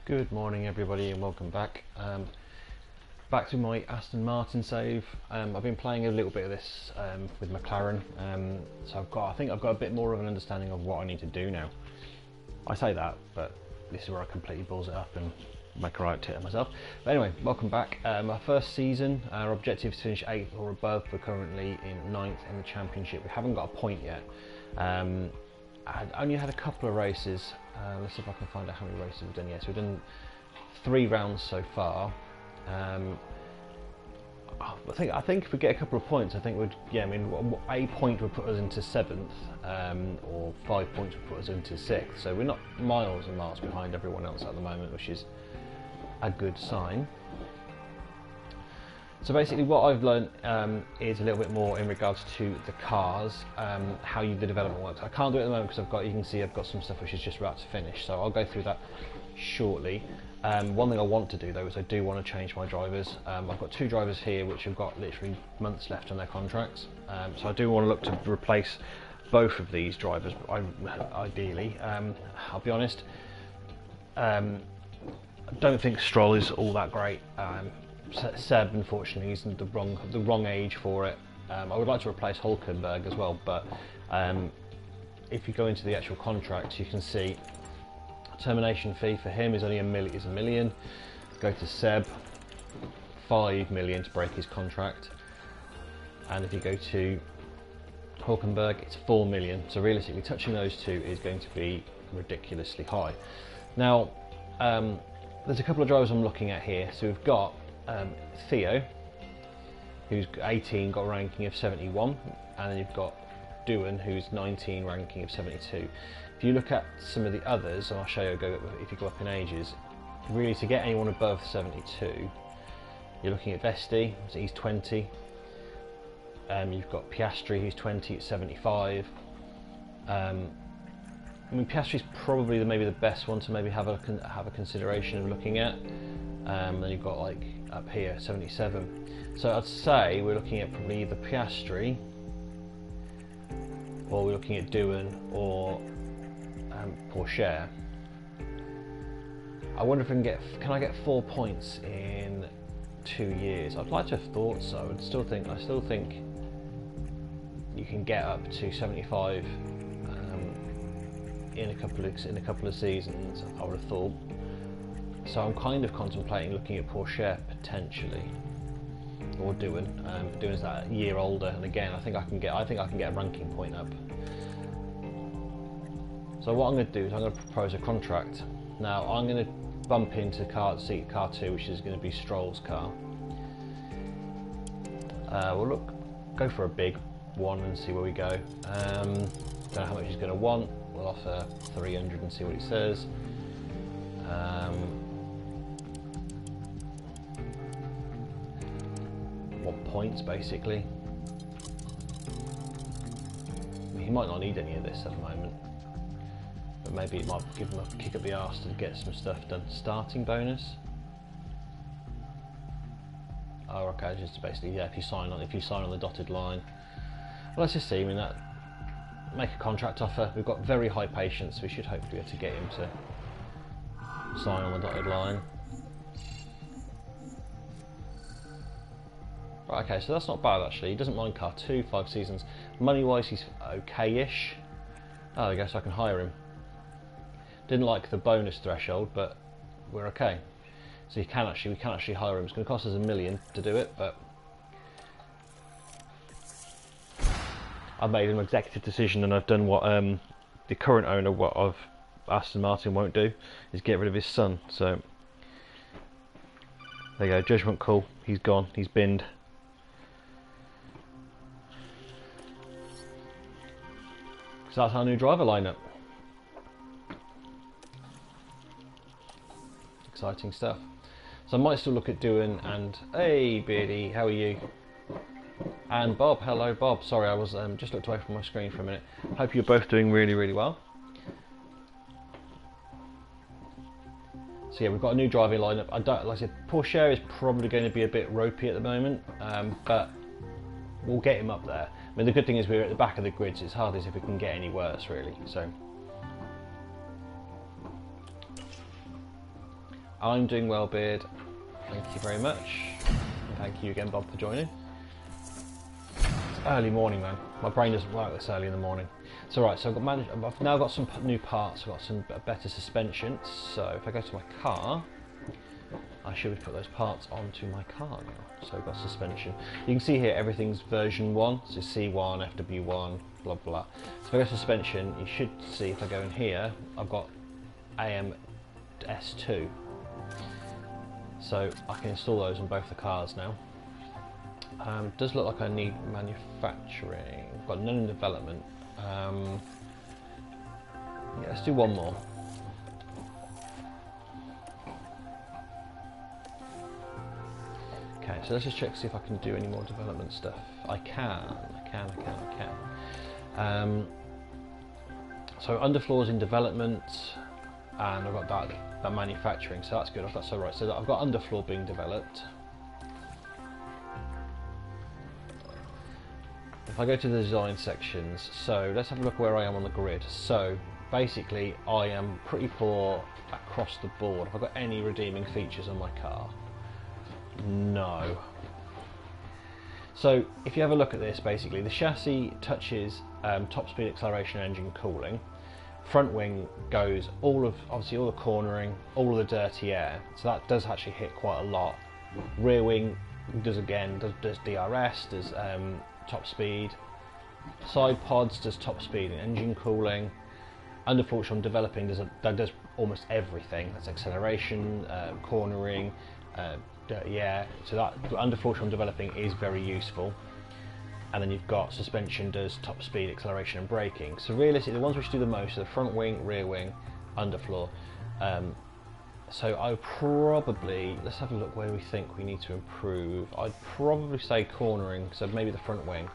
Good morning everybody and welcome back. Back to my Aston Martin save. I've been playing a little bit of this with McLaren, so I think I've got a bit more of an understanding of what I need to do now. I say that, but this is where I completely balls it up and make a right tit of myself. But anyway, welcome back. Our first season, our objective is to finish 8th or above. We're currently in 9th in the championship. We haven't got a point yet. I only had a couple of races. Let's see if I can find out how many races we've done yet. So we've done 3 rounds so far. I think if we get a couple of points, I think a point would put us into 7th, or 5 points would put us into 6th. So we're not miles and miles behind everyone else at the moment, which is a good sign. So basically what I've learned is a little bit more in regards to the cars, how the development works. I can't do it at the moment because you can see I've got some stuff which is just about to finish, so I'll go through that shortly. One thing I want to do though is I do want to change my drivers. I've got 2 drivers here which have got literally months left on their contracts, so I do want to look to replace both of these drivers, ideally. I'll be honest, I don't think Stroll is all that great. Seb, unfortunately, isn't the wrong age for it. I would like to replace Hulkenberg as well, but if you go into the actual contract, you can see termination fee for him is only a million. Go to Seb, 5 million to break his contract, and if you go to Hulkenberg, it's 4 million. So realistically, touching those two is going to be ridiculously high. Now, there's a couple of drivers I'm looking at here. So we've got Theo, who's 18, got a ranking of 71, and then you've got Doohan, who's 19, ranking of 72. If you look at some of the others, and I'll show you if you go up in ages, really to get anyone above 72, you're looking at Vesti, so he's 20. You've got Piastri, who's 20 at 75. I mean, Piastri's probably maybe the best one to maybe have a consideration of looking at. Then you've got like up here 77. So I'd say we're looking at probably either Piastri, or we're looking at Doohan, or Porsche. I wonder if can I get 4 points in 2 years? I'd like to have thought so. I still think you can get up to 75 in a couple of seasons, I would have thought. So I'm kind of contemplating looking at Porsche potentially, or Doohan. Doohan's that a year older, and again, I think I can get a ranking point up. So what I'm going to do is I'm going to propose a contract. Now I'm going to bump into car 2, which is going to be Stroll's car. We'll go for a big one and see where we go. Don't know how much he's going to want. We'll offer 300 and see what he says. Want points basically. I mean, he might not need any of this at the moment, but maybe it might give him a kick up the arse to get some stuff done. Starting bonus. Oh, okay, just basically, yeah, if you sign on the dotted line. Well, let's just see. I mean, that make a contract offer. We've got very high patience. We should hopefully be able to get him to sign on the dotted line. Right, okay, so that's not bad actually. He doesn't mind car 2, 5 seasons. Money wise, he's okay-ish. Oh, I guess I can hire him. Didn't like the bonus threshold, but we're okay. So we can actually hire him. It's going to cost us $1 million to do it, but I've made an executive decision, and I've done what the current owner of Aston Martin won't do, is get rid of his son. So there you go, judgment call. He's gone. He's binned. So that's our new driver lineup. Exciting stuff. So I might still look at Doohan and hey Beardy, how are you? And Bob, hello Bob. Sorry, I was just looked away from my screen for a minute. Hope you're both doing really, really well. So yeah, we've got a new driving lineup. Like I said, Porsche is probably going to be a bit ropey at the moment, but we'll get him up there. I mean, the good thing is we're at the back of the grid, so it's hard as if we can get any worse, really. So I'm doing well, Beard. Thank you very much. And thank you again, Bob, for joining. It's early morning, man. My brain doesn't work this early in the morning. So right, so I've now got some new parts. I've got some better suspension. So if I go to my car, I should put those parts onto my car now. So I've got suspension. You can see here everything's version 1, so C1, FW1, blah blah. So if I go to suspension, you should see if I go in here, I've got AM2. So I can install those on both the cars now. It does look like I need manufacturing. I've got none in development. Yeah, let's do one more. Okay, so let's just check to see if I can do any more development stuff. I can. So underfloor's in development, and I've got that manufacturing, so that's good. I've got so I've got underfloor being developed. If I go to the design sections, so let's have a look where I am on the grid. So basically I am pretty poor across the board. Have I got any redeeming features on my car? No. So if you have a look at this, basically the chassis touches top speed, acceleration, engine, cooling. Front wing goes obviously all the cornering, all of the dirty air, so that does actually hit quite a lot. Rear wing does DRS, does top speed. Side pods does top speed and engine cooling. Underfloor, which I'm developing, that does almost everything. That's acceleration, cornering, dirty air. So that underfloor, which I'm developing, is very useful. And then you've got suspension does top speed, acceleration and braking. So realistically the ones which do the most are the front wing, rear wing, underfloor. So I probably, let's have a look where we think we need to improve. I'd probably say cornering, so maybe the front wing.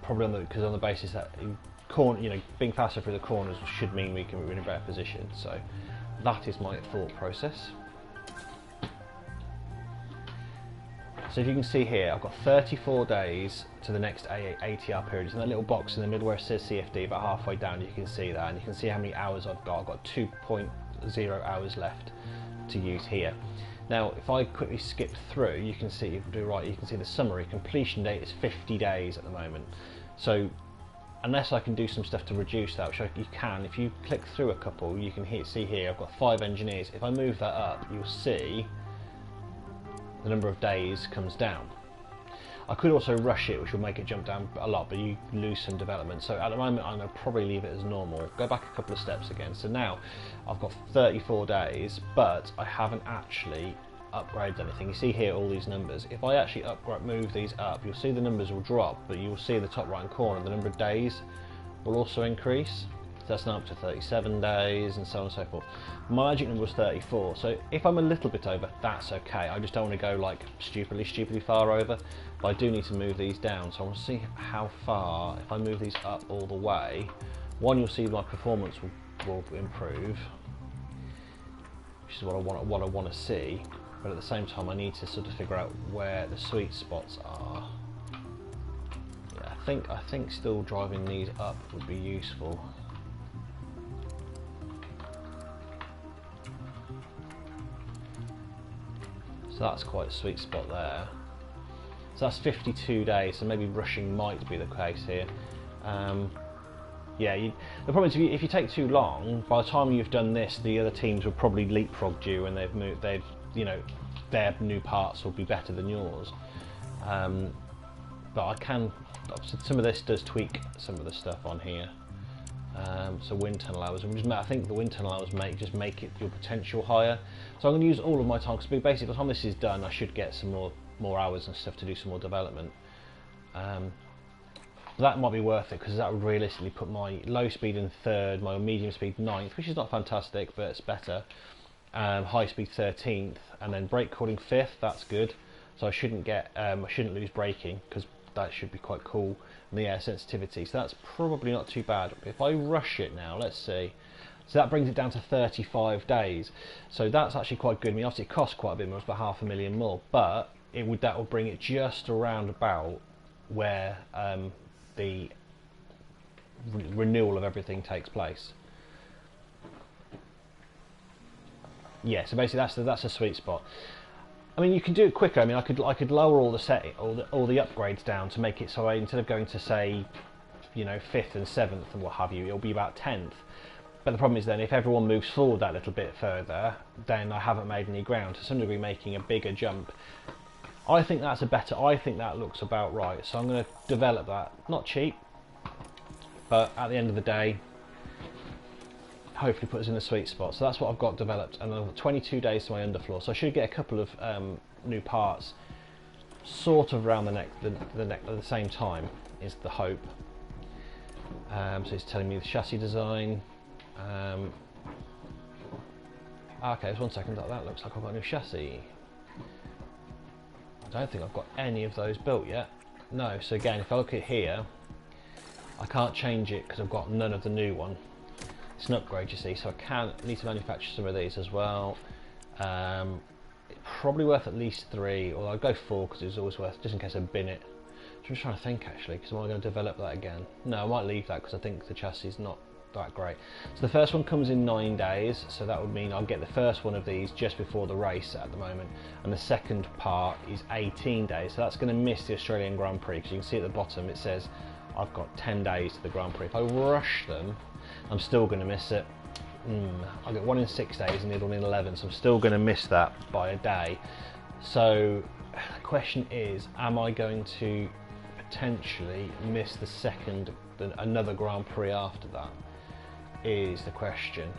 Probably because on the basis that being faster through the corners should mean we can be in a better position. So that is my thought process. So if you can see here, I've got 34 days to the next ATR period. It's in that little box in the middle where it says CFD, about halfway down you can see that, and you can see how many hours I've got. I've got 2.0 hours left to use here. Now if I quickly skip through, you can see, you can see the summary. Completion date is 50 days at the moment. So unless I can do some stuff to reduce that, which you can, if you click through a couple, you can see here I've got 5 engineers. If I move that up, you'll see the number of days comes down. I could also rush it, which will make it jump down a lot, but you lose some development. So at the moment I'm going to probably leave it as normal. Go back a couple of steps again. So now I've got 34 days, but I haven't actually upgraded anything. You see here all these numbers. If I actually move these up, you'll see the numbers will drop, but you'll see in the top right hand corner the number of days will also increase. So that's now up to 37 days and so on and so forth. My magic number was 34, so if I'm a little bit over, that's okay. I just don't want to go like stupidly far over, but I do need to move these down. So I want to see how far, if I move these up all the way, one, you'll see my performance will improve, which is what I want to see, but at the same time I need to sort of figure out where the sweet spots are. Yeah, I think still driving these up would be useful. So that's quite a sweet spot there. So that's 52 days, so maybe rushing might be the case here. Yeah, the problem is if you take too long, by the time you've done this, the other teams will probably leapfrog you, and their new parts will be better than yours. But I can, some of this does tweak some of the stuff on here. So wind tunnel hours, I think the wind tunnel hours just make it your potential higher. So I'm going to use all of my time, because basically by the time this is done I should get some more hours and stuff to do some more development. That might be worth it, because that would realistically put my low speed in 3rd, my medium speed 9th, which is not fantastic but it's better, high speed 13th, and then brake cooling 5th. That's good. So I shouldn't lose braking, because that should be quite cool, and the air sensitivity, so that's probably not too bad. If I rush it now, let's see, so that brings it down to 35 days, so that's actually quite good. I mean, obviously it costs quite a bit more, it's about $500,000 more, but that will bring it just around about where the renewal of everything takes place. Yeah, so basically that's a sweet spot. I mean, you can do it quicker. I mean, I could lower all the upgrades down to make it so instead of going to, say, you know, 5th and 7th and what have you, it'll be about 10th. But the problem is then if everyone moves forward that little bit further, then I haven't made any ground. To some degree, making a bigger jump. I think that looks about right. So I'm going to develop that. Not cheap, but at the end of the day, hopefully put us in a sweet spot. So that's what I've got developed, and I've got 22 days to my underfloor. So I should get a couple of new parts, sort of around the same time is the hope. So it's telling me the chassis design. Okay, just 1 second. That looks like I've got a new chassis. I don't think I've got any of those built yet. No. So again, if I look at here, I can't change it because I've got none of the new one. It's an upgrade, you see, so I need to manufacture some of these as well. Probably worth at least 3, or I'll go 4 because it's always worth, just in case I bin it. So I'm just trying to think actually, because am I going to develop that again? No, I might leave that because I think the chassis is not that great. So the first one comes in 9 days, so that would mean I'll get the first one of these just before the race at the moment, and the second part is 18 days, so that's going to miss the Australian Grand Prix, because you can see at the bottom it says I've got 10 days to the Grand Prix. If I rush them, I'm still going to miss it. I'll get 1 in 6 days and the other one in 11, so I'm still going to miss that by a day. So the question is, am I going to potentially miss another Grand Prix after that, is the question.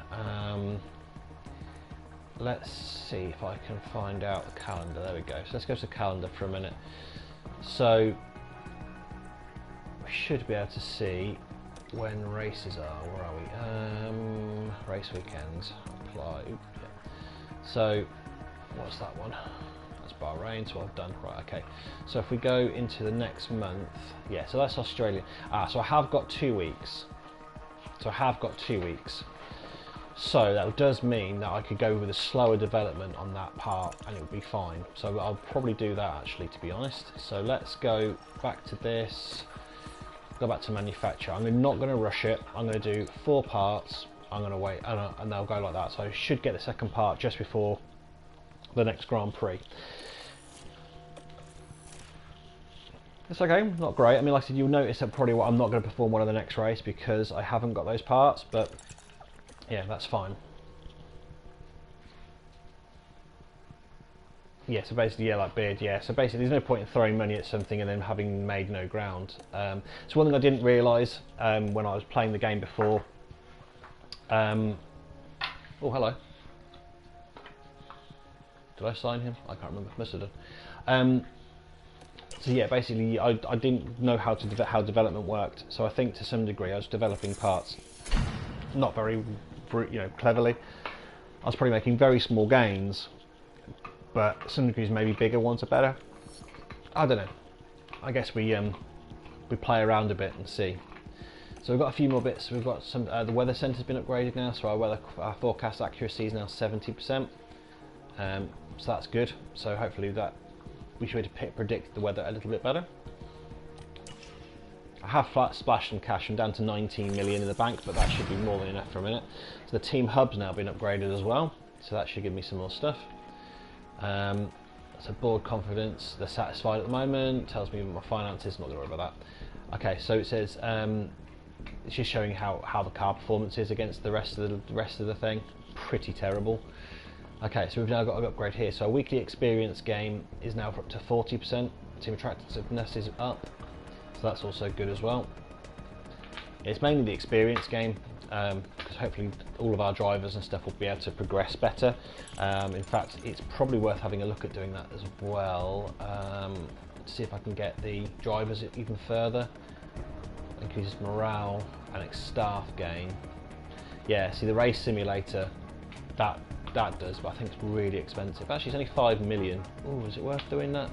Let's see if I can find out the calendar. There we go. So let's go to the calendar for a minute. So we should be able to see when races are. Where are we? Race weekends. Apply. Oops, yeah. So what's that one? That's Bahrain, so I've done. Right, okay. So if we go into the next month, yeah, so that's Australia. So I have got 2 weeks. So that does mean that I could go with a slower development on that part and it would be fine. So I'll probably do that actually, to be honest. So let's go back to this, go back to manufacture. I'm not going to rush it. I'm going to do 4 parts. I'm going to wait and they'll go like that. So I should get the second part just before the next Grand Prix. It's okay, not great. I mean, like I said, you'll notice that probably I'm not going to perform one of the next race because I haven't got those parts, but yeah, that's fine. Yeah, so basically, yeah, like Beard, yeah. So basically, there's no point in throwing money at something and then having made no ground. So one thing I didn't realise when I was playing the game before. Oh, hello. Did I sign him? I can't remember. Must have done. So yeah, basically, I didn't know how development worked. So I think to some degree, I was developing parts not very, cleverly. I was probably making very small gains, but some degrees maybe bigger ones are better. I don't know. I guess we play around a bit and see. So we've got a few more bits. We've got some. The weather centre's been upgraded now, so our forecast accuracy is now 70%. So that's good. So hopefully that we should be able to predict the weather a little bit better. I have splashed some cash. I'm down to 19 million in the bank, but that should be more than enough for a minute. So the team hub's now been upgraded as well, so that should give me some more stuff. So board confidence, they're satisfied at the moment. Tells me my finances, not going to worry about that. Okay, so it says it's just showing how the car performance is against the rest of the thing. Pretty terrible. Okay, so we've now got an upgrade here. So our weekly experience game is now up to 40%. Team attractiveness is up, so that's also good as well. It's mainly the experience game, because hopefully all of our drivers and stuff will be able to progress better. In fact, it's probably worth having a look at doing that as well, to see if I can get the drivers even further. Increases morale and staff gain. Yeah, see the race simulator, that does, but I think it's really expensive. Actually, it's only 5 million. Oh, is it worth doing that?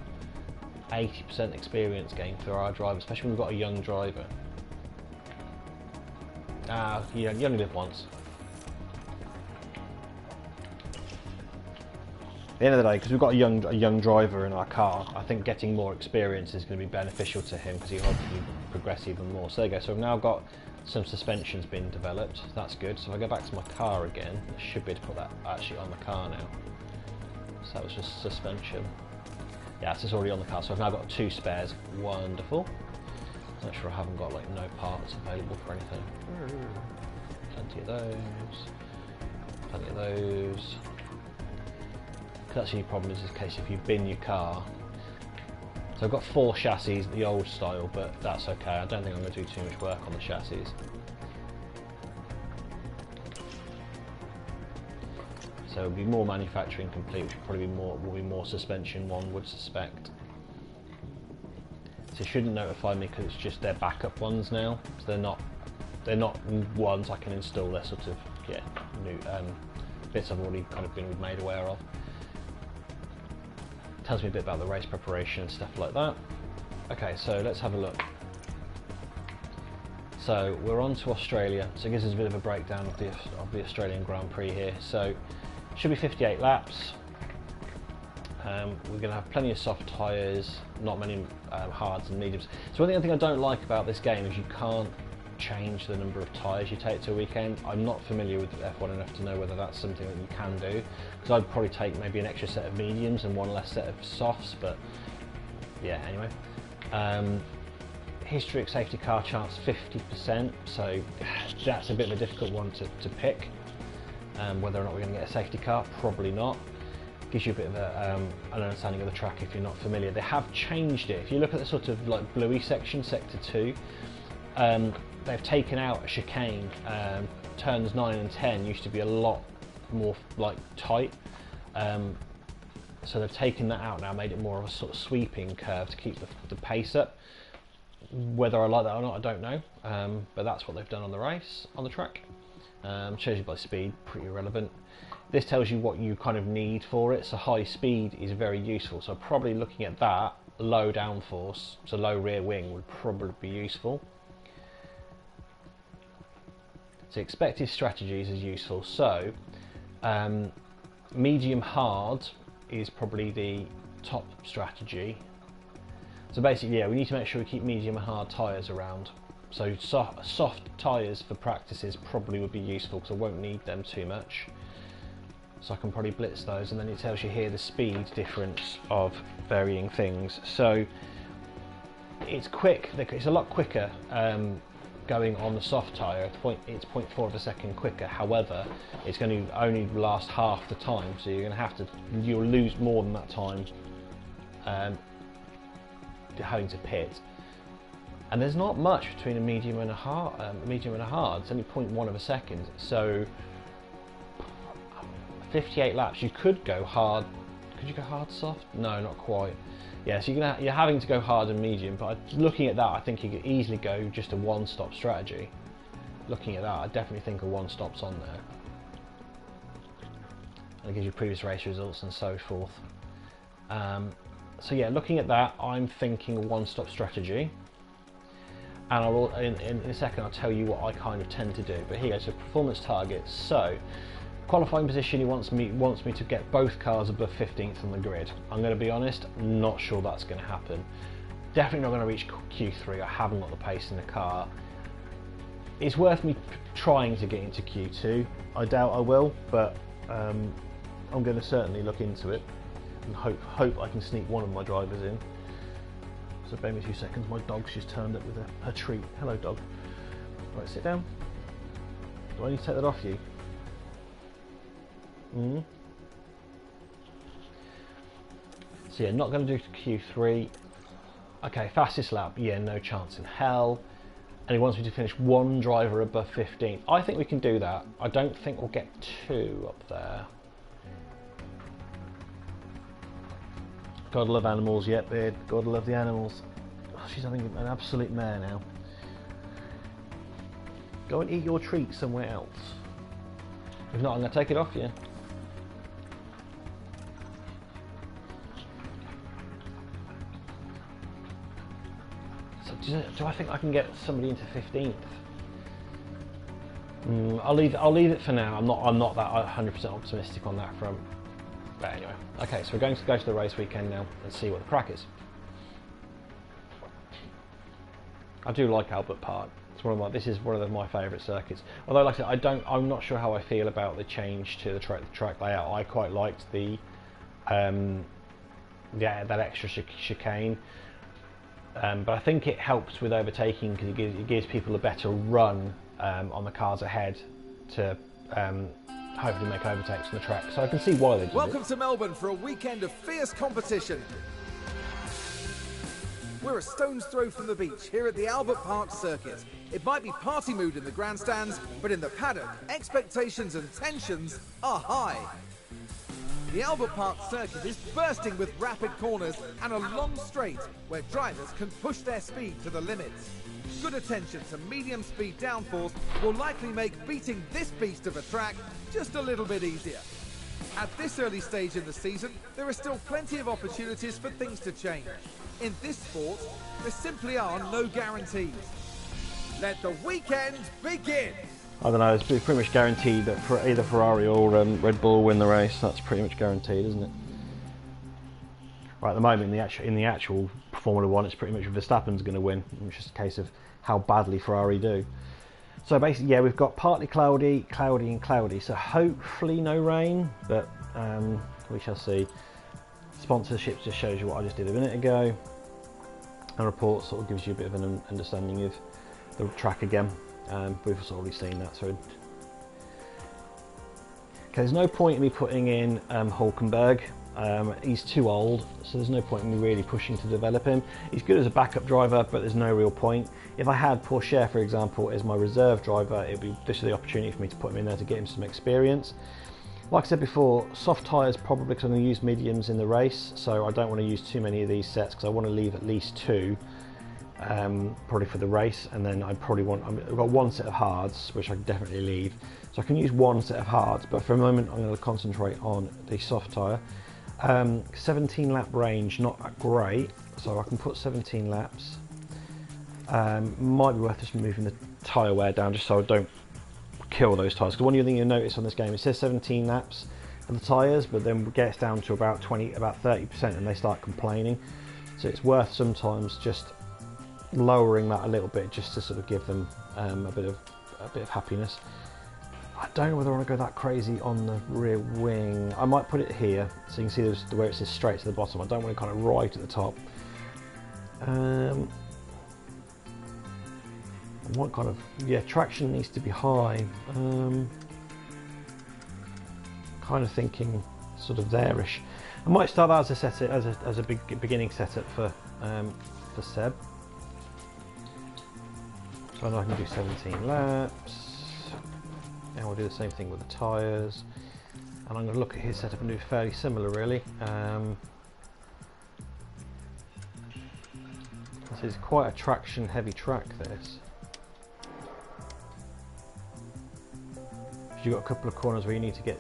80% experience gain for our driver, especially when we've got a young driver. You only live once. At the end of the day, because we've got a young driver in our car, I think getting more experience is going to be beneficial to him, because he'll hopefully progress even more. So there you go. So I've now got some suspensions being developed. That's good. So if I go back to my car again, I should be able to put that actually on the car now. So that was just suspension. Yeah, so it's already on the car. So I've now got 2 spares. Wonderful. Make sure I haven't got like no parts available for anything. Plenty of those. Plenty of those. Because that's the only problem is in case if you bin your car. So I've got 4 chassis, the old style, but that's okay. I don't think I'm going to do too much work on the chassis. So it'll be more manufacturing complete, which will be more suspension, one would suspect. So it shouldn't notify me because it's just their backup ones now. So they're not ones I can install. They're sort of new bits I've already kind of been made aware of. Tells me a bit about the race preparation and stuff like that. Okay, so let's have a look. So we're on to Australia. So it gives us a bit of a breakdown of the Australian Grand Prix here. So it should be 58 laps. We're going to have plenty of soft tyres, not many hards and mediums. So one thing I don't like about this game is you can't change the number of tyres you take to a weekend. I'm not familiar with F1 enough to know whether that's something that you can do, because I'd probably take maybe an extra set of mediums and one less set of softs, but yeah, anyway. Historic safety car chance 50%, so that's a bit of a difficult one to pick. Whether or not we're going to get a safety car, probably not. Gives you a bit of an understanding of the track if you're not familiar. They have changed it. If you look at the sort of like bluey section, sector 2, they've taken out a chicane. Turns 9 and 10 used to be a lot more like tight, so they've taken that out now, made it more of a sort of sweeping curve to keep the pace up. Whether I like that or not, I don't know, but that's what they've done on the track. Shows you by speed, pretty irrelevant. This tells you what you kind of need for it, so high speed is very useful, so probably looking at that, low downforce, so low rear wing would probably be useful. So expected strategies is useful, so medium hard is probably the top strategy. So basically, yeah, we need to make sure we keep medium and hard tyres around. So soft tyres for practices probably would be useful because I won't need them too much. So I can probably blitz those, and then it tells you here the speed difference of varying things. So it's quick, it's a lot quicker going on the soft tyre. It's 0.4 of a second quicker. However, it's going to only last half the time, so you'll lose more than that time having to pit. And there's not much between a medium and a hard. It's only 0.1 of a second. So 58 laps. You could go hard. Could you go hard soft? No, not quite. Yeah, so you're having to go hard and medium. But looking at that, I think you could easily go just a one-stop strategy. Looking at that, I definitely think a one-stop's on there. And it gives you previous race results and so forth. So yeah, looking at that, I'm thinking a one-stop strategy. And in a second I'll tell you what I kind of tend to do. But here goes, so performance targets. So qualifying position, he wants me to get both cars above 15th on the grid. I'm going to be honest, not sure that's going to happen. Definitely not going to reach Q3. I haven't got the pace in the car. It's worth me trying to get into Q2. I doubt I will, but I'm going to certainly look into it and hope I can sneak one of my drivers in. So bear me 2 seconds, my dog's just turned up with a treat. Hello dog. Right, sit down. Do I need to take that off you? So yeah, not going to do Q3. Okay, fastest lap, yeah, no chance in hell. And he wants me to finish one driver above 15. I think we can do that. I don't think we'll get 2 up there. Gotta love animals, yep, beard. Gotta love the animals. Oh, she's having an absolute mare now. Go and eat your treat somewhere else. If not, I'm gonna take it off you. So do I think I can get somebody into 15th? I'll leave it for now. I'm not that 100% optimistic on that front. But anyway, okay, so we're going to go to the race weekend now and see what the crack is. I do like Albert Park. It's this is one of my favourite circuits. Although, like I said, I'm not sure how I feel about the change to the track layout. I quite liked that extra chicane, but I think it helps with overtaking because it gives people a better run on the cars ahead to hopefully make overtakes on the track. So I can see why they do it. Welcome to Melbourne for a weekend of fierce competition. We're a stone's throw from the beach here at the Albert Park circuit. It might be party mood in the grandstands, but in the paddock, expectations and tensions are high. The Albert Park circuit is bursting with rapid corners and a long straight where drivers can push their speed to the limits. Good attention to medium speed downforce will likely make beating this beast of a track just a little bit easier. At this early stage in the season, there are still plenty of opportunities for things to change. In this sport, there simply are no guarantees. Let the weekend begin! I don't know, it's pretty much guaranteed that either Ferrari or Red Bull win the race. That's pretty much guaranteed, isn't it? Right, at the moment, in the actual Formula 1, it's pretty much Verstappen's going to win. It's just a case of how badly Ferrari do. So basically, yeah, we've got partly cloudy, cloudy and cloudy. So hopefully no rain, but we shall see. Sponsorships just shows you what I just did a minute ago. A report sort of gives you a bit of an understanding of the track again. We've sort of already seen that. So, okay, there's no point in me putting in Hulkenberg. He's too old, so there's no point in me really pushing to develop him. He's good as a backup driver, but there's no real point. If I had Porsche, for example, as my reserve driver, this is the opportunity for me to put him in there to get him some experience. Like I said before, soft tyres probably because I'm going to use mediums in the race, so I don't want to use too many of these sets because I want to leave at least 2 probably for the race, and then I've got 1 set of hards which I can definitely leave, so I can use 1 set of hards, but for a moment I'm going to concentrate on the soft tyre. 17 lap range, not great, so I can put 17 laps. Might be worth just moving the tyre wear down just so I don't kill those tyres, because one thing you'll notice on this game, it says 17 laps for the tyres, but then it gets down to about 30% and they start complaining, so it's worth sometimes just lowering that a little bit just to sort of give them a bit of happiness. I don't know whether I want to go that crazy on the rear wing. I might put it here so you can see where it says straight to the bottom. I don't want it kind of right at the top. What kind of, yeah, traction needs to be high. Kind of thinking sort of there-ish. I might start that as a beginning setup for Seb. So I know I can do 17 laps. And we'll do the same thing with the tyres. And I'm going to look at his setup and do fairly similar, really. This is quite a traction-heavy track, this. You've got a couple of corners where you need to get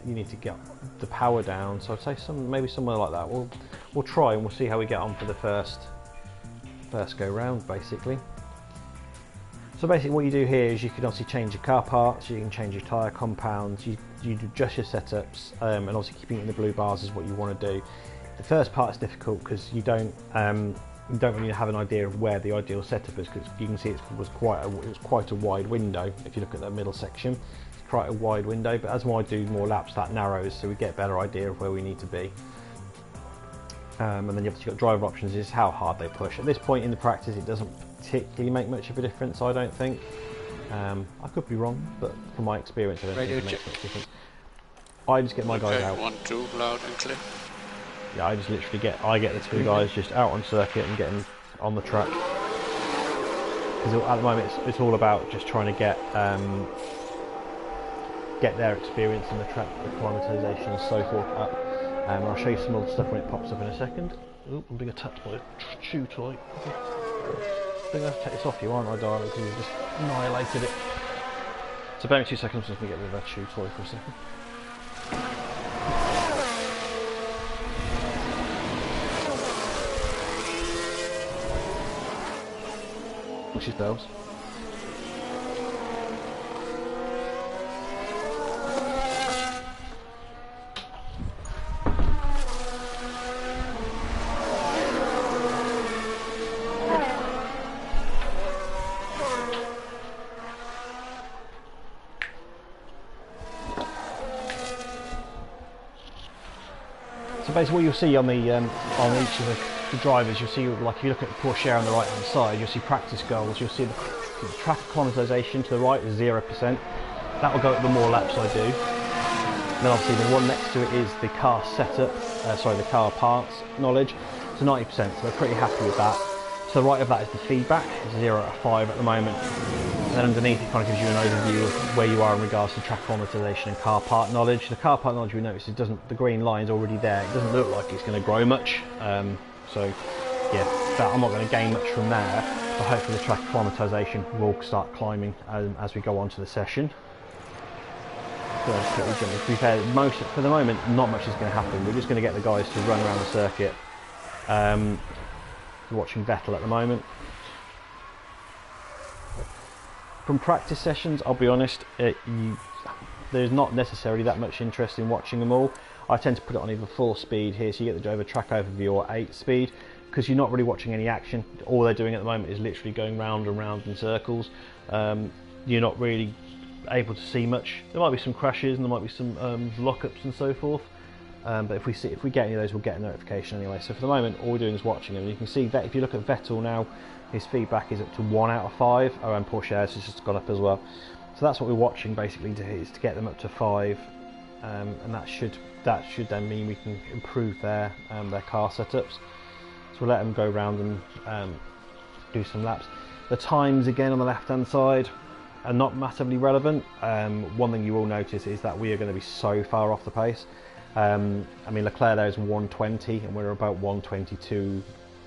the power down. So I'd say maybe somewhere like that. We'll try and we'll see how we get on for the first go round, basically. So basically what you do here is you can obviously change your car parts, you can change your tyre compounds, you adjust your setups, and obviously keeping it in the blue bars is what you want to do. The first part is difficult because you don't really have an idea of where the ideal setup is, because you can see it was quite a wide window. If you look at that middle section, it's quite a wide window, but as I do more laps that narrows, so we get a better idea of where we need to be. And then you've got driver options, is how hard they push. At this point in the practice it doesn't particularly make much of a difference, I don't think. I could be wrong, but from my experience I don't think it makes much difference. I just get my guys out. 1, 2, loud and clear. Yeah, I just literally get the 2 guys just out on circuit and get them on the track. Because at the moment it's all about just trying to get their experience in the track, acclimatisation and so forth up. I'll show you some other stuff when it pops up in a second. Oop, I'm being attacked by a chew toy. I think I have to take this off you, aren't I, darling, because you've just annihilated it. So bear with me 2 seconds, I'm just going to get rid of that chew toy for a second. What's his bells? So basically what you'll see on the on each of the drivers, you'll see, like if you look at the Porsche on the right hand side, you'll see practice goals, you'll see the track acclimatization to the right is 0%. That will go up the more laps I do. And then obviously the one next to it is the car setup, the car parts knowledge, so 90%, so we're pretty happy with that. To the right of that is the feedback, it's 0 out of 5 at the moment. And then underneath it kind of gives you an overview of where you are in regards to track acclimatization and car part knowledge. The car part knowledge, we notice, it doesn't, the green line's already there, it doesn't look like it's going to grow much. So yeah, I'm not going to gain much from there, but hopefully the track acclimatization will start climbing as we go on to the session. So to be fair, for the moment, not much is going to happen. We're just going to get the guys to run around the circuit. We're watching Vettel at the moment. From practice sessions, I'll be honest, there's not necessarily that much interest in watching them all. I tend to put it on either 4 speed here, so you get the driver track overview, or 8 speed, because you're not really watching any action. All they're doing at the moment is literally going round and round in circles. You're not really able to see much. There might be some crashes and there might be some lockups and so forth, but if we get any of those, we'll get a notification anyway. So for the moment, all we're doing is watching them. You can see that if you look at Vettel now, his feedback is up to 1 out of 5. And Porsche has just gone up as well. So that's what we're watching basically, is to get them up to 5, and that should then mean we can improve their car setups. So we'll let them go around and do some laps. The times again on the left hand side are not massively relevant. One thing you will notice is that we are going to be so far off the pace. I mean, Leclerc there is 120 and we're about 122,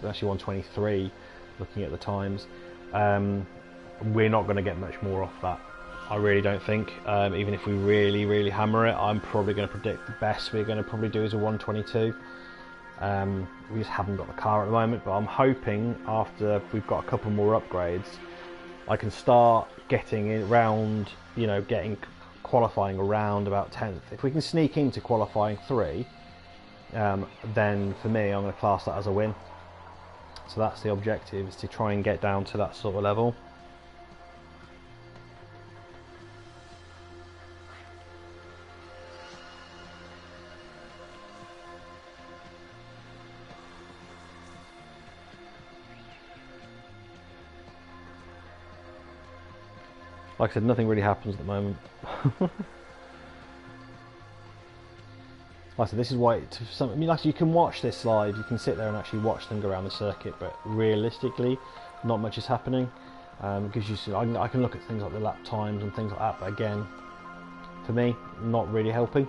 actually 123 looking at the times. We're not going to get much more off that, I really don't think. Even if we really hammer it, I'm probably going to predict the best we're going to probably do is a 122. We just haven't got the car at the moment, but I'm hoping after we've got a couple more upgrades, I can start getting it round, you know, getting qualifying around about 10th. If we can sneak into qualifying 3, then for me, I'm going to class that as a win. So that's the objective, is to try and get down to that sort of level. Like I said, nothing really happens at the moment. Like I said, this is why, I mean, like, you can watch this live, you can sit there and actually watch them go around the circuit, but realistically, not much is happening. Because you see, I can look at things like the lap times and things like that, but again, for me, not really helping.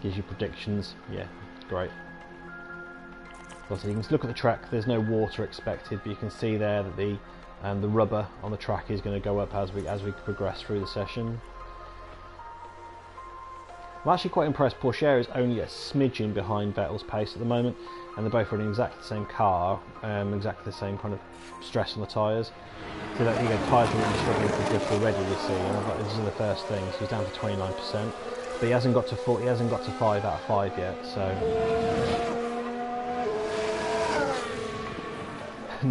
Gives you predictions, yeah, great. So you can look at the track, there's no water expected, but you can see there that the rubber on the track is going to go up as we progress through the session. I'm actually quite impressed. Porsche is only a smidgen behind Vettel's pace at the moment, and they're both running exactly the same car, exactly the same kind of stress on the tyres. So that, you know, tyres are really struggling for grip already, you see, and this is the first thing, so he's down to 29%, but he hasn't got to 5 out of 5 yet, so...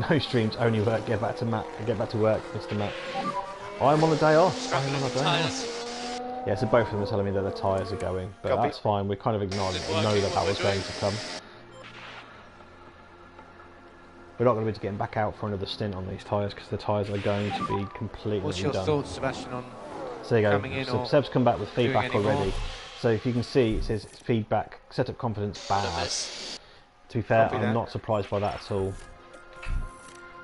No streams, only work. Get back to work, Mr. Matt. I'm on a day off. Yeah, so both of them are telling me that the tyres are going, but that's fine. We kind of ignored it. We know that was going to come. We're not going to be getting back out for another stint on these tyres because the tyres are going to be completely done. What's your thoughts, Sebastian, on so there you coming go. in? So Seb's come back with feedback already. So if you can see, it says feedback, setup confidence bad. To be fair, I'm not surprised by that at all.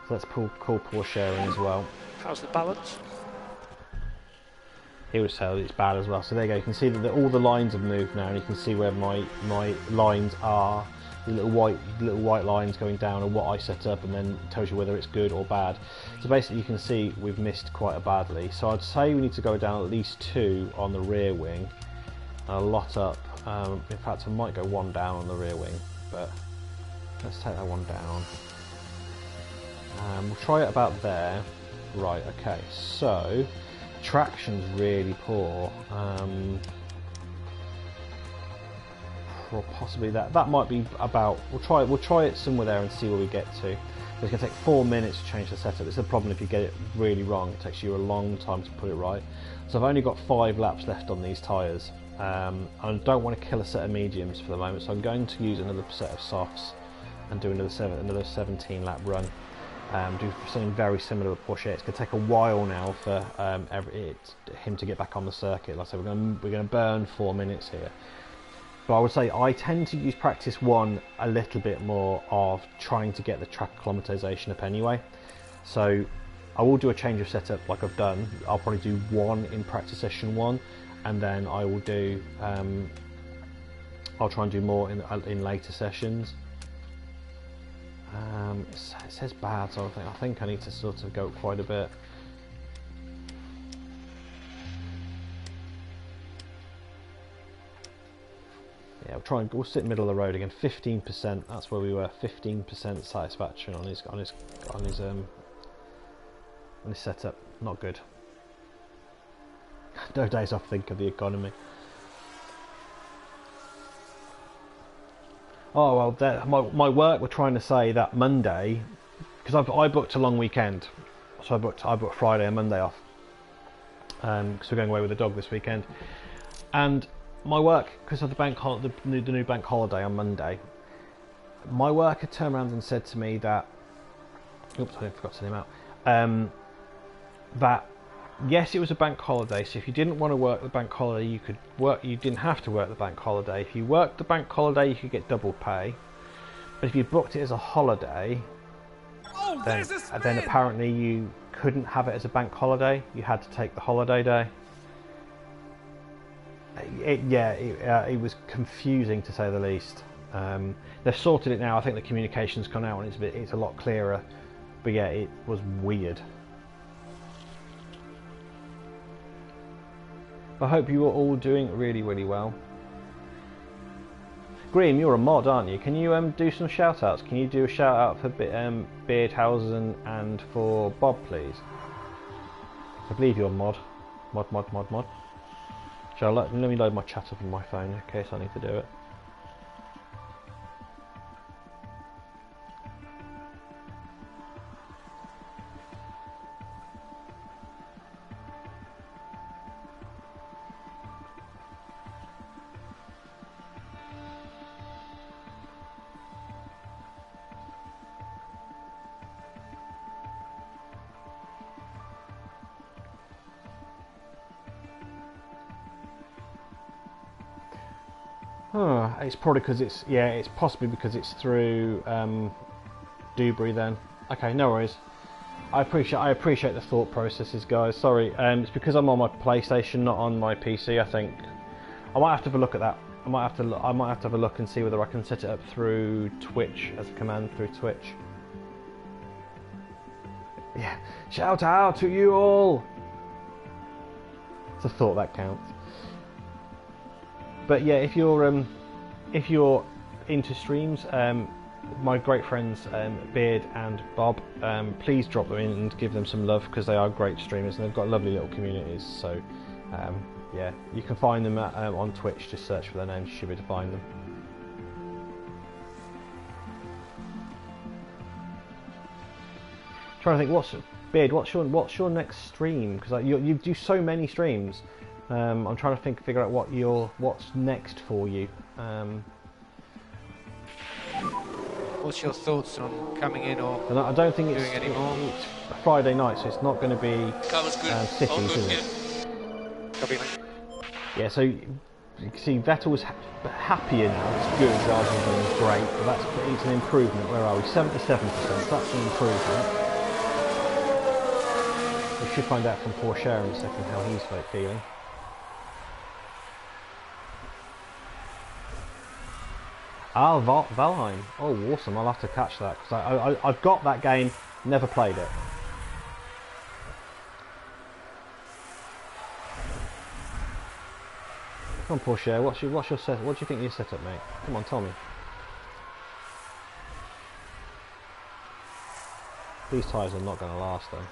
So let's call Porsche in as well. How's the balance? He was told it's bad as well. So there you go. You can see that all the lines have moved now, and you can see where my lines are. The little white lines going down, and what I set up, and then it tells you whether it's good or bad. So basically, you can see we've missed quite badly. So I'd say we need to go down at least 2 on the rear wing, and a lot up. In fact, I might go 1 down on the rear wing, but let's take that 1 down. We'll try it about there. Right, okay, so traction's really poor. or possibly that might be about. We'll try it somewhere there and see where we get to. It's going to take 4 minutes to change the setup. It's the problem if you get it really wrong. It takes you a long time to put it right. So I've only got 5 laps left on these tyres. I don't want to kill a set of mediums for the moment, so I'm going to use another set of softs and do another 17 lap run. Do something very similar with Porsche. It's going to take a while now for him to get back on the circuit. Like I said, we're going to burn 4 minutes here. But I would say I tend to use practice 1 a little bit more of trying to get the track acclimatization up anyway. So I will do a change of setup like I've done. I'll probably do 1 in practice session 1, and then I will do. I'll try and do more in later sessions. It says bad, so I think I need to sort of go up quite a bit. Yeah, we'll sit in the middle of the road again. 15%. That's where we were. 15% satisfaction on his setup. Not good. No days off. Think of the economy. Oh well, my work were trying to say that Monday, because I booked a long weekend, so I booked Friday and Monday off, because we're going away with the dog this weekend, and my work, because of the new bank holiday on Monday, my work had turned around and said to me that, oops, I forgot to name out, that yes, it was a bank holiday, so if you didn't want to work the bank holiday, you could work. You didn't have to work the bank holiday. If you worked the bank holiday, you could get double pay. But if you booked it as a holiday, then apparently you couldn't have it as a bank holiday. You had to take the holiday day. It was confusing to say the least. They've sorted it now. I think the communication's gone out and it's a lot clearer. But yeah, it was weird. I hope you are all doing really, really well. Graham, you're a mod, aren't you? Can you do some shout outs? Can you do a shout out for Beardhausen and for Bob, please? I believe you're mod. Mod. Let me load my chat up on my phone in case I need to do it. It's probably because it's possibly because it's through Dewberry then. Okay, no worries. I appreciate the thought processes, guys. Sorry, it's because I'm on my PlayStation, not on my PC. I think I might have to have a look at that. I might have to have a look and see whether I can set it up through Twitch as a command through Twitch. Yeah, shout out to you all. It's a thought that counts. But yeah, if you're into streams, my great friends Beard and Bob, please drop them in and give them some love because they are great streamers and they've got lovely little communities. So yeah, you can find them on Twitch. Just search for their names, you should be able to find them. Trying to think, Beard, what's your next stream? Because you do so many streams. I'm trying to figure out what's next for you. What's your thoughts on coming in or I don't think doing any more? It's Friday night, so it's not going to be cities, is it? Copy. Yeah, so you can see Vettel was happier now. It's good rather than great, but it's an improvement. Where are we? 77%. That's an improvement. We should find out from Porsche in a second how he's feeling. Valheim. Oh, awesome. I'll have to catch that because I've got that game, never played it. Come on, Porsche. What's your set? What do you think of your setup, mate? Come on, tell me. These tyres are not going to last, though.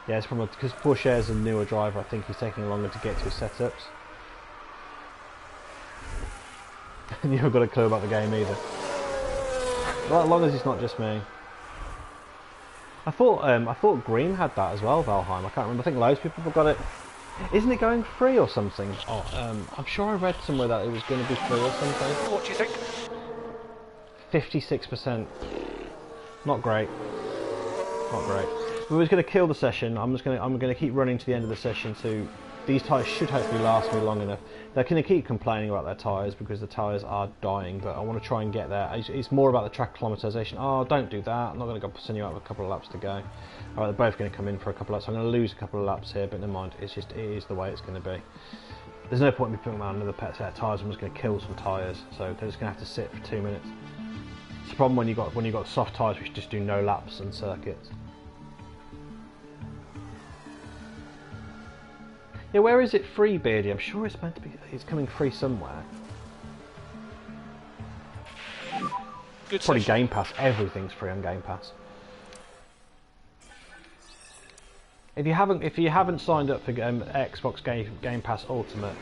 Yeah, it's probably because Porsche is a newer driver. I think he's taking longer to get to his setups. And you haven't got a clue about the game either. Well, as long as it's not just me. I thought Green had that as well, Valheim. I can't remember. I think loads of people have got it. Isn't it going free or something? Oh, I'm sure I read somewhere that it was going to be free or something. What do you think? 56%. Not great. Not great. We was going to kill the session. I'm going to keep running to the end of the session. These tyres should hopefully last me long enough. They're going to keep complaining about their tyres because the tyres are dying, but I want to try and get there. It's more about the track acclimatisation. Oh, don't do that. I'm not going to send you out with a couple of laps to go. All right, they're both going to come in for a couple of laps. I'm going to lose a couple of laps here, but never mind. It is the way it's going to be. There's no point in me putting them on another set of tyres. I'm just going to kill some tyres, so they're just going to have to sit for 2 minutes. It's the problem when you got soft tyres which just do no laps and circuits. Yeah, where is it free, Beardy? I'm sure it's meant to be. It's coming free somewhere. Good Probably session. Game Pass. Everything's free on Game Pass. If you haven't signed up for Xbox Game Pass Ultimate,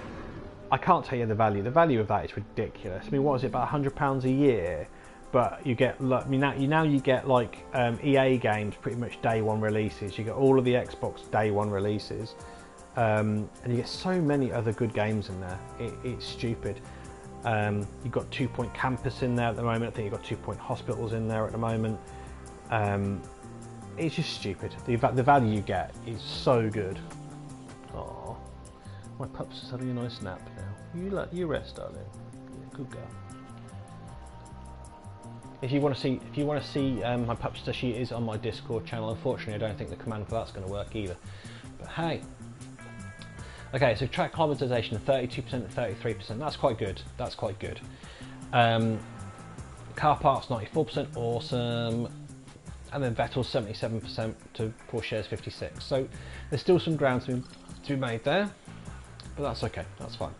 I can't tell you the value. The value of that is ridiculous. I mean, what is it, about £100 a year? But you get, I mean, now you get like EA games, pretty much day one releases. You get all of the Xbox day one releases. And you get so many other good games in there. It's stupid. You've got 2 Point Campus in there at the moment. I think you've got 2 Point Hospitals in there at the moment. It's just stupid. The value you get is so good. Oh, my pup's just having a nice nap now. You rest, darling. Good girl. If you want to see my pupster, she is on my Discord channel. Unfortunately, I don't think the command for that's going to work either. But hey. Okay, so track acclimatisation 32% and 33%. That's quite good. That's quite good. Car parts 94%, awesome. And then Vettel's 77% to Porsche's 56%. So there's still some ground to be made there, but that's okay. That's fine.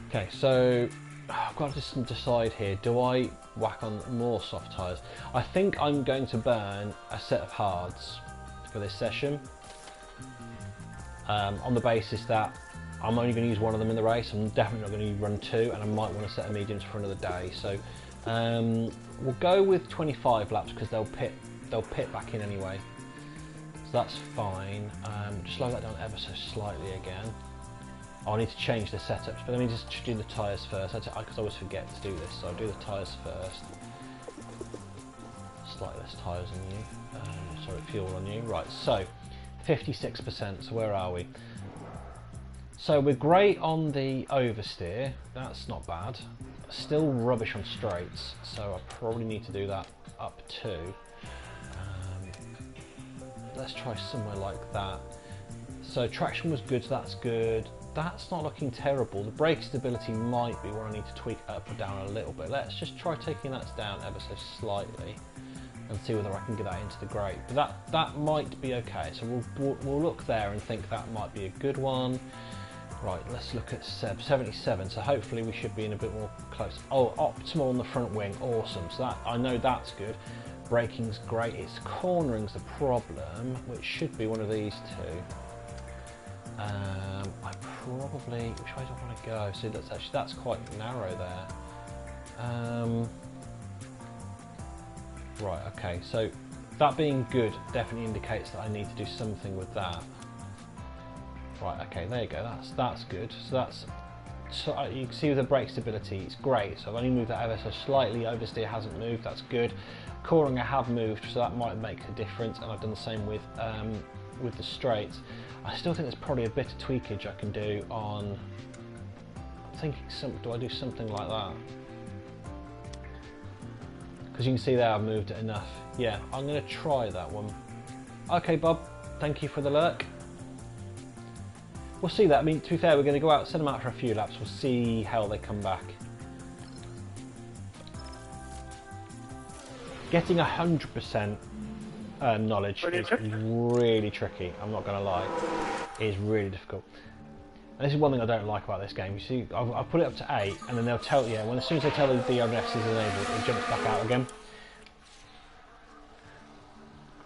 Okay, so I've got to decide here. Do I whack on more soft tyres? I think I'm going to burn a set of hards for this session. On the basis that I'm only going to use one of them in the race. I'm definitely not going to run two, and I might want a set of mediums for another day. So we'll go with 25 laps because they'll pit back in anyway. So that's fine. Just slow that down ever so slightly again. Oh, I need to change the setups, but let me just do the tyres first because I always forget to do this. So I'll do the tyres first. Slightly less tyres on you. Sorry, fuel on you. Right, so 56%, so where are we? So we're great on the oversteer, that's not bad. Still rubbish on straights, so I probably need to do that up too. Let's try somewhere like that. So traction was good, so that's good. That's not looking terrible. The brake stability might be where I need to tweak up or down a little bit. Let's just try taking that down ever so slightly and see whether I can get that into the grate. But that might be okay. So we'll look there and think that might be a good one. Right, let's look at 77. So hopefully we should be in a bit more close. Oh, optimal on the front wing, awesome. So that I know that's good. Braking's great. It's cornering's the problem, which should be one of these two. I probably, which way do I want to go? See, that's quite narrow there. Right, okay, so that being good definitely indicates that I need to do something with that. Right, okay, there you go, that's good. So you can see with the brake stability, it's great. So I've only moved that ever so slightly, oversteer hasn't moved, that's good. Coring I have moved, so that might make a difference, and I've done the same with the straights. I still think there's probably a bit of tweakage I can do on, I'm thinking, do I do something like that? Because you can see there I've moved it enough. Yeah, I'm going to try that one. Okay, Bob, thank you for the lurk. We'll see that. I mean, to be fair, we're going to go out, send them out for a few laps. We'll see how they come back. Getting 100% knowledge is really tricky. I'm not going to lie. It is really difficult. And this is one thing I don't like about this game. You see, I've put it up to 8, and then they'll tell you, as soon as they tell you the DRS is enabled, it jumps back out again.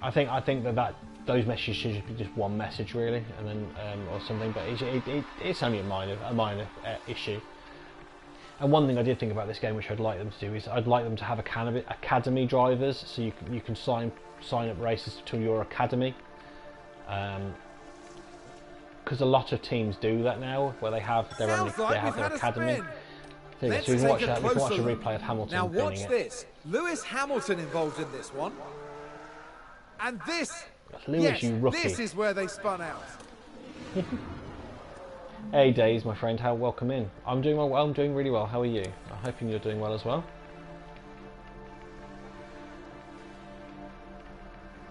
I think that those messages should be just one message really, and then or something. But it's only a minor issue. And one thing I did think about this game, which I'd like them to do, is I'd like them to have academy drivers, so you can sign up races to your academy. Because a lot of teams do that now, where they have their own academy. So we can watch a replay of Hamilton. Now watch this. Lewis Hamilton involved in this one. And this, Lewis, yes, you rookie. this is where they spun out. Hey Days, my friend, welcome in. I'm doing well. I'm doing really well. How are you? I'm hoping you're doing well as well.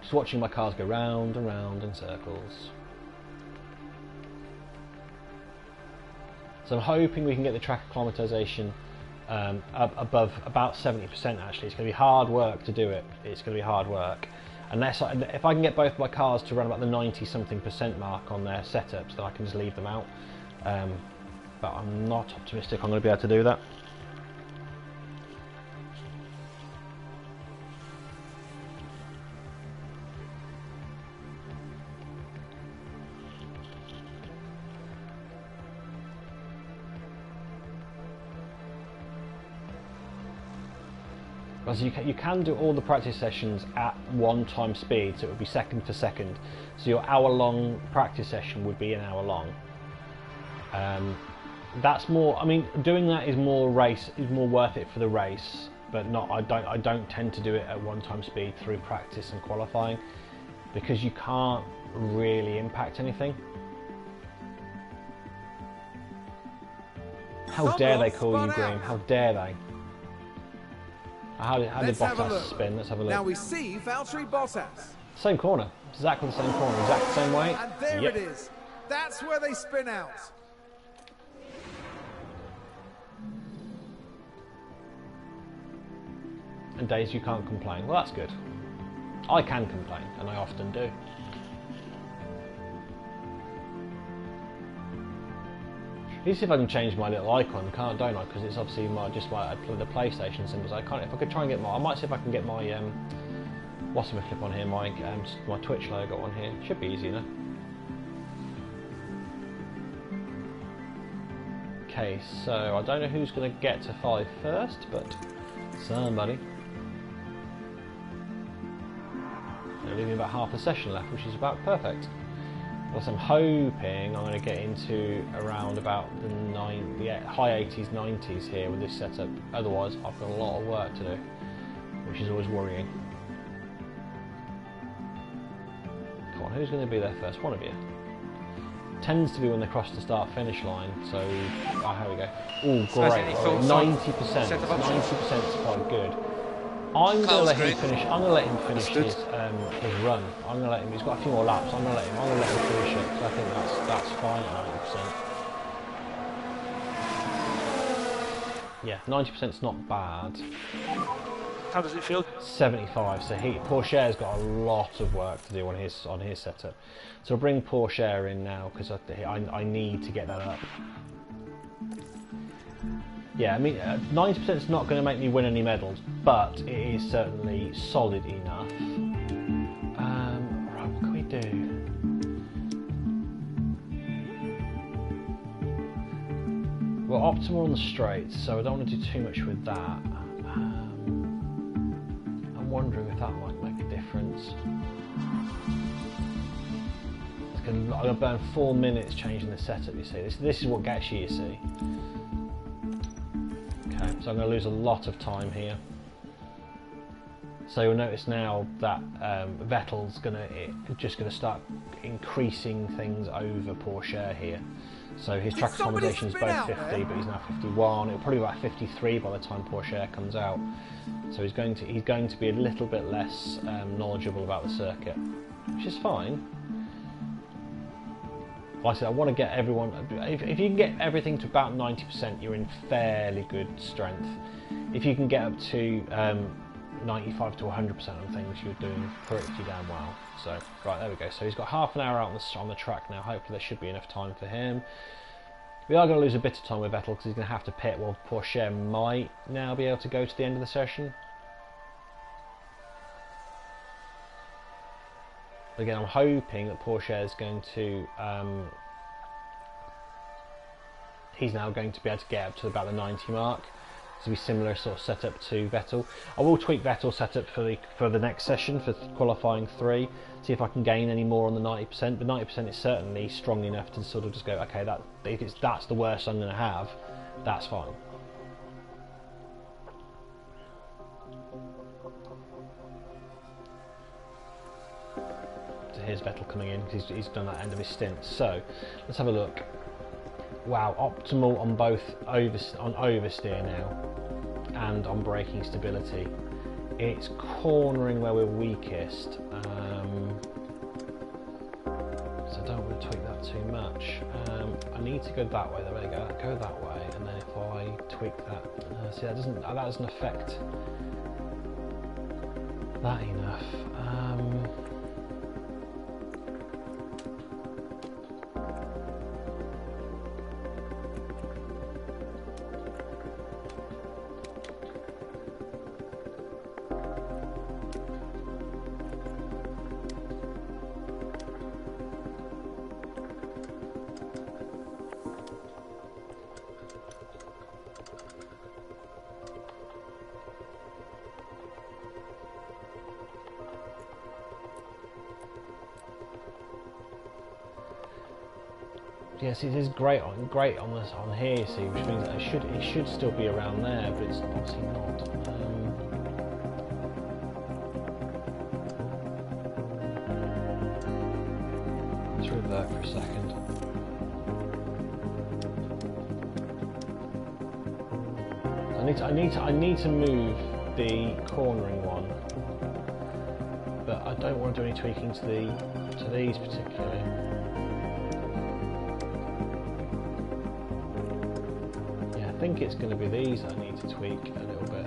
Just watching my cars go round and round in circles. So I'm hoping we can get the track acclimatization up above about 70% actually. It's going to be hard work to do it. It's going to be hard work. Unless if I can get both my cars to run about the 90-something% mark on their setups, then I can just leave them out. But I'm not optimistic I'm going to be able to do that. Because you can do all the practice sessions at 1 time speed, so it would be second for second. So your hour-long practice session would be an hour long. That's more. I mean, doing that is more worth it for the race, but not. I don't tend to do it at 1 time speed through practice and qualifying, because you can't really impact anything. How dare they call you green? How dare they? How did Bottas spin? Let's have a look. Now we see Valtteri Bottas. Same corner, exactly the same corner, exactly the same way. And there it is. That's where they spin out. And Days, you can't complain. Well, that's good. I can complain, and I often do. Let me see if I can change my little icon, don't I? Because it's obviously the PlayStation symbols. I can't. If I could try and get I might see if I can get my what's my clip on here? My Twitch logo on here. Should be easy enough. Okay, so I don't know who's going to get to 5 first, but somebody. They're leaving about half the session left, which is about perfect. Plus I'm hoping I'm going to get into around about the high 80s, 90s here with this setup. Otherwise I've got a lot of work to do, which is always worrying. Come on, who's going to be there first? One of you. Tends to be when they cross the start-finish line, so... Oh, here we go. Oh, great. 90%. 90% is quite good. I'm going to let him finish his run. I'm going to let him. He's got a few more laps. I'm going to let him finish it. So I think that's fine at 90%. Yeah, 90% is not bad. How does it feel? 75. So Pourchaire's got a lot of work to do on his setup. So I'll bring Pourchaire in now because I need to get that up. Yeah, I mean, 90% is not going to make me win any medals, but it is certainly solid enough. Right, what can we do? Well, optimal on the straights, so I don't want to do too much with that. I'm wondering if that might make a difference. I'm going to burn 4 minutes changing the setup, you see. This is what gets you see. Okay, so I'm going to lose a lot of time here. So you'll notice now that Vettel's just going to start increasing things over Pourchaire here. So his track accommodation is both 50, but he's now 51. It'll probably be about 53 by the time Pourchaire comes out. So he's going to be a little bit less knowledgeable about the circuit, which is fine. Like I said, I want to get everyone. If you can get everything to about 90%, you're in fairly good strength. If you can get up to 95 to 100% on things, you're doing pretty damn well. So, right, there we go. So he's got half an hour out on the track now. Hopefully there should be enough time for him. We are going to lose a bit of time with Vettel because he's going to have to pit. Well, Pourchaire might now be able to go to the end of the session. Again, I'm hoping that Porsche is going to he's now going to be able to get up to about the 90 mark. To be similar sort of setup to Vettel. I will tweak Vettel's setup for the next session, for qualifying 3, see if I can gain any more on the 90%, but 90% is certainly strong enough to sort of just go, okay, if that's the worst I'm going to have, that's fine. So here's Vettel coming in, because he's done that end of his stint. So let's have a look. Wow, optimal on both oversteer now and on braking stability. It's cornering where we're weakest, so I don't want to tweak that too much. I need to go that way. There we go. Go that way, and then if I tweak that, see that doesn't affect that enough. Yes, it is great on this on here, you see, which means that it should still be around there, but it's obviously not. Let's revert for a second. I need to move the cornering one, but I don't want to do any tweaking to these particularly. I think it's going to be these I need to tweak a little bit.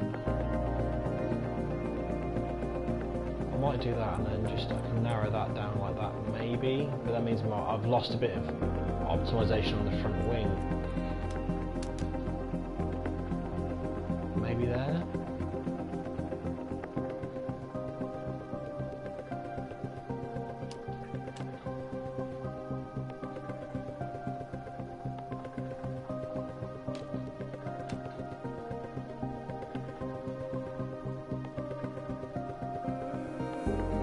I might do that and then just I can narrow that down like that maybe, but that means I've lost a bit of optimization on the front wing. Maybe there.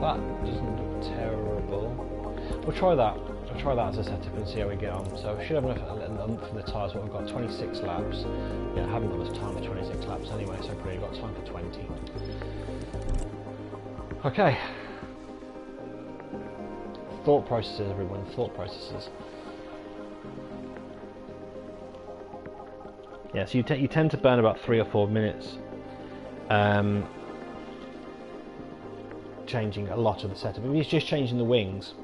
That doesn't look terrible. We'll try that. I'll try that as a setup and see how we get on. So I should have enough for the tyres. What we've got 26 laps. Yeah, I haven't got much time for 26 laps anyway, so I've probably got time for 20. Okay. Thought processes, everyone. Thought processes. Yeah, so you tend to burn about 3 or 4 minutes. Changing a lot of the setup. If it's just changing the wings,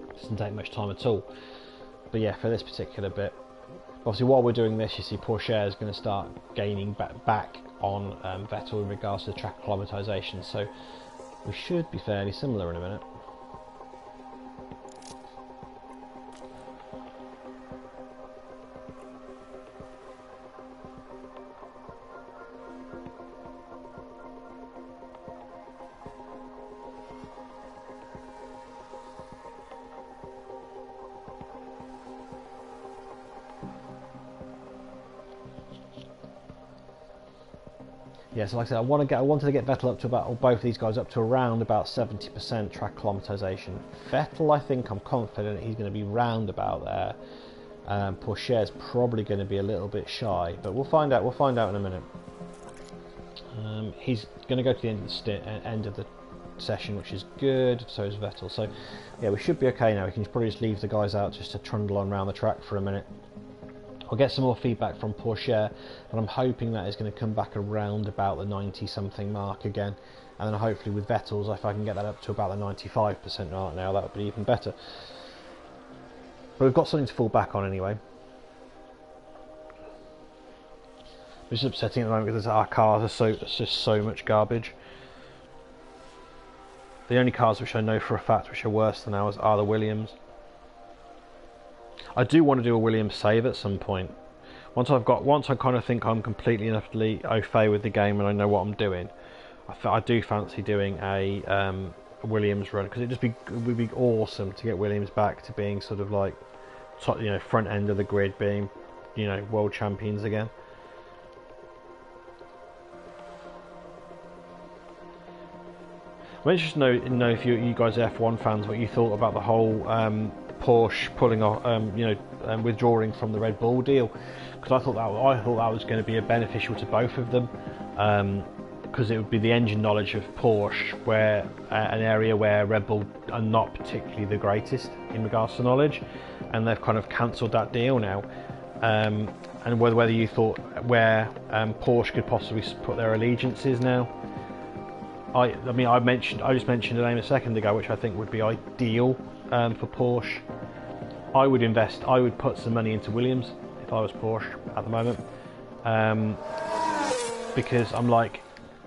it doesn't take much time at all. But yeah, for this particular bit, obviously while we're doing this, you see Porsche is going to start gaining back on Vettel in regards to the track acclimatization, so we should be fairly similar in a minute. Yeah, so like I said, I wanted to get Vettel up to about, or both of these guys up to around about 70% track acclimatization. Vettel, I think I'm confident he's going to be round about there. Porsche is probably going to be a little bit shy, but we'll find out. We'll find out in a minute. He's going to go to the end of the session, which is good. So is Vettel. So yeah, we should be okay now. We can probably just leave the guys out just to trundle on around the track for a minute. I'll get some more feedback from Porsche, and I'm hoping that is going to come back around about the 90-something mark again, and then hopefully with Vettel's, if I can get that up to about the 95% mark now, that would be even better. But we've got something to fall back on anyway. Which is upsetting at the moment because our cars are just so much garbage. The only cars which I know for a fact which are worse than ours are the Williams. I do want to do a Williams save at some point. Once I kind of think I'm completely and utterly au fait with the game and I know what I'm doing, I do fancy doing a Williams run, because it would be awesome to get Williams back to being sort of like top, front end of the grid, being world champions again. I'm interested to know if you guys are F1 fans, what you thought about the whole Porsche pulling off, withdrawing from the Red Bull deal, because I thought that was going to be beneficial to both of them, because it would be the engine knowledge of Porsche, where an area where Red Bull are not particularly the greatest in regards to knowledge, and they've kind of cancelled that deal now. And whether you thought where Porsche could possibly put their allegiances now. I just mentioned a name a second ago, which I think would be ideal for Porsche. I would put some money into Williams if I was Porsche at the moment, because I'm like,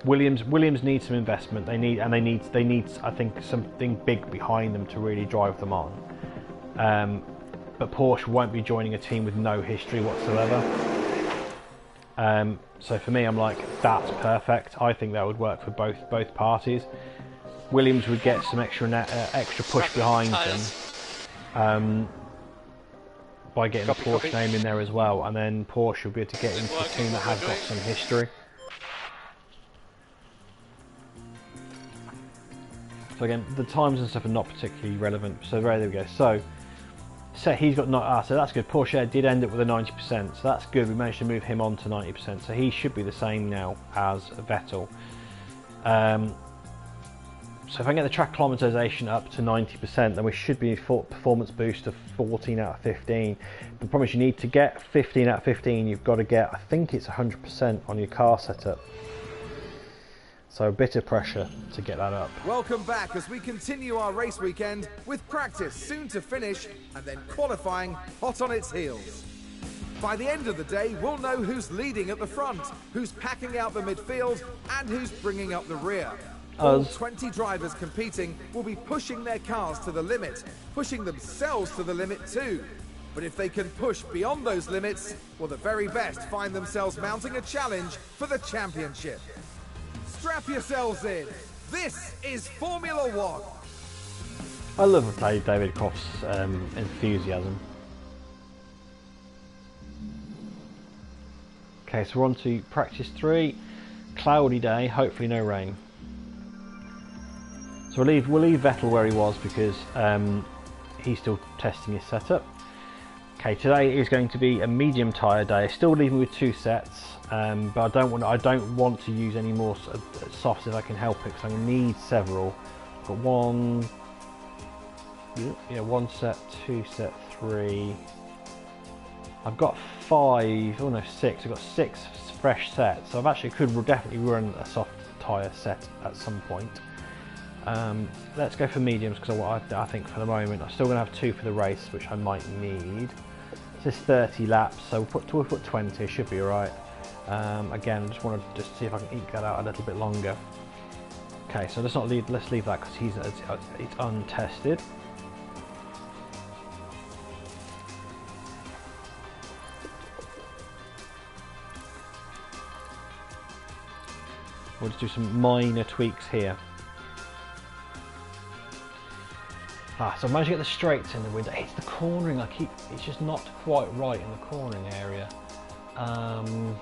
Williams needs some investment. They need I think something big behind them to really drive them on. But Porsche won't be joining a team with no history whatsoever. So for me, I'm like, that's perfect. I think that would work for both parties. Williams would get some extra push behind them by getting the Porsche name in there as well, and then Porsche will be able to get into a team that has got some history. So again, the times and stuff are not particularly relevant. So there we go. So he's got so that's good. Porsche did end up with a 90%, so that's good. We managed to move him on to 90%, so he should be the same now as Vettel. So if I get the track kilometerisation up to 90%, then we should be performance boost of 14 out of 15. The problem is you need to get 15 out of 15. You've got to get, I think it's 100% on your car setup. So a bit of pressure to get that up. Welcome back as we continue our race weekend with practice soon to finish and then qualifying hot on its heels. By the end of the day, we'll know who's leading at the front, who's packing out the midfield, and who's bringing up the rear. All 20 drivers competing will be pushing their cars to the limit, pushing themselves to the limit too. But if they can push beyond those limits, well, the very best find themselves mounting a challenge for the championship. Strap yourselves in. This is Formula One. I love David Croft's enthusiasm. Okay, so we're on to practice 3. Cloudy day, hopefully no rain. So we'll leave Vettel where he was because he's still testing his setup. Okay, today is going to be a medium tyre day. Still leaving with 2 sets, but I don't want to use any more softs if I can help it, because I'm going to need several. I've got 1 set, 2 set, 3. I've got 5, oh no, 6. I've got 6 fresh sets, so could definitely run a soft tyre set at some point. Let's go for mediums, because I think for the moment I'm still going to have 2 for the race, which I might need. This is 30 laps, so we'll put 20, should be alright. Again, I just want to see if I can eke that out a little bit longer. Okay, so let's leave that, because it's untested. We'll just do some minor tweaks here. So I managed to get the straights in the window. It's the cornering, it's just not quite right in the cornering area. I don't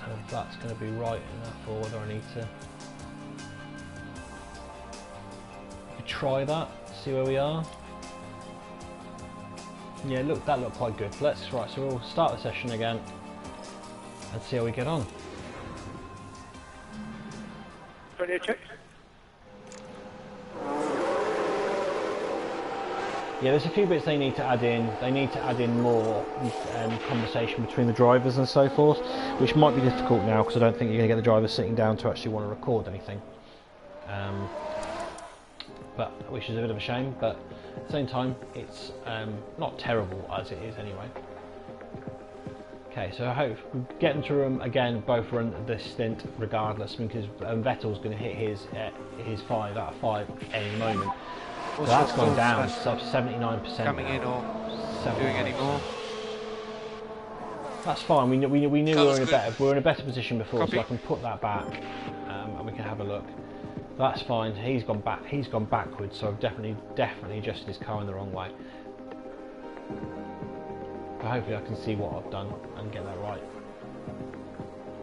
know if that's going to be right enough, or whether I need to try that, see where we are. Yeah, look, that looked quite good. So we'll start the session again and see how we get on. Check. Yeah, there's a few bits they need to add in. They need to add in more conversation between the drivers and so forth, which might be difficult now, because I don't think you're going to get the drivers sitting down to actually want to record anything. Which is a bit of a shame, but at the same time, it's not terrible as it is anyway. Okay, so I hope we get them to again both run this stint regardless, because Vettel's going to hit his 5 out of 5 any moment. What's That's your gone down. thoughts, It's up 79%. coming in or doing any more? That's fine. We knew we were in a Colour's better position before, Copy. so I can put that back, and we can have a look. That's fine. He's gone back. He's gone backwards. So I've definitely adjusted his car in the wrong way. But hopefully I can see what I've done and get that right.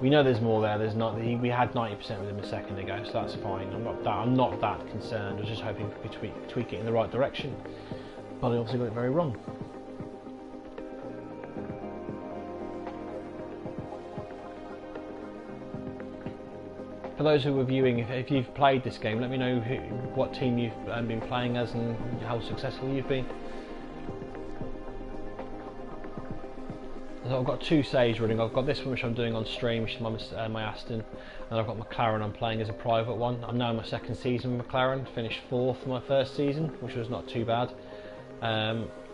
We know there's more there. There's not. We had 90% with him a second ago, so that's fine. I'm not that concerned. I was just hoping we could tweak it in the right direction, but I obviously got it very wrong. For those who are viewing, if you've played this game, let me know what team you've been playing as and how successful you've been. So I've got 2 saves running. I've got this one which I'm doing on stream, which is my Aston, and I've got McLaren I'm playing as a private one. I'm now in my 2nd season with McLaren, finished 4th in my 1st season, which was not too bad.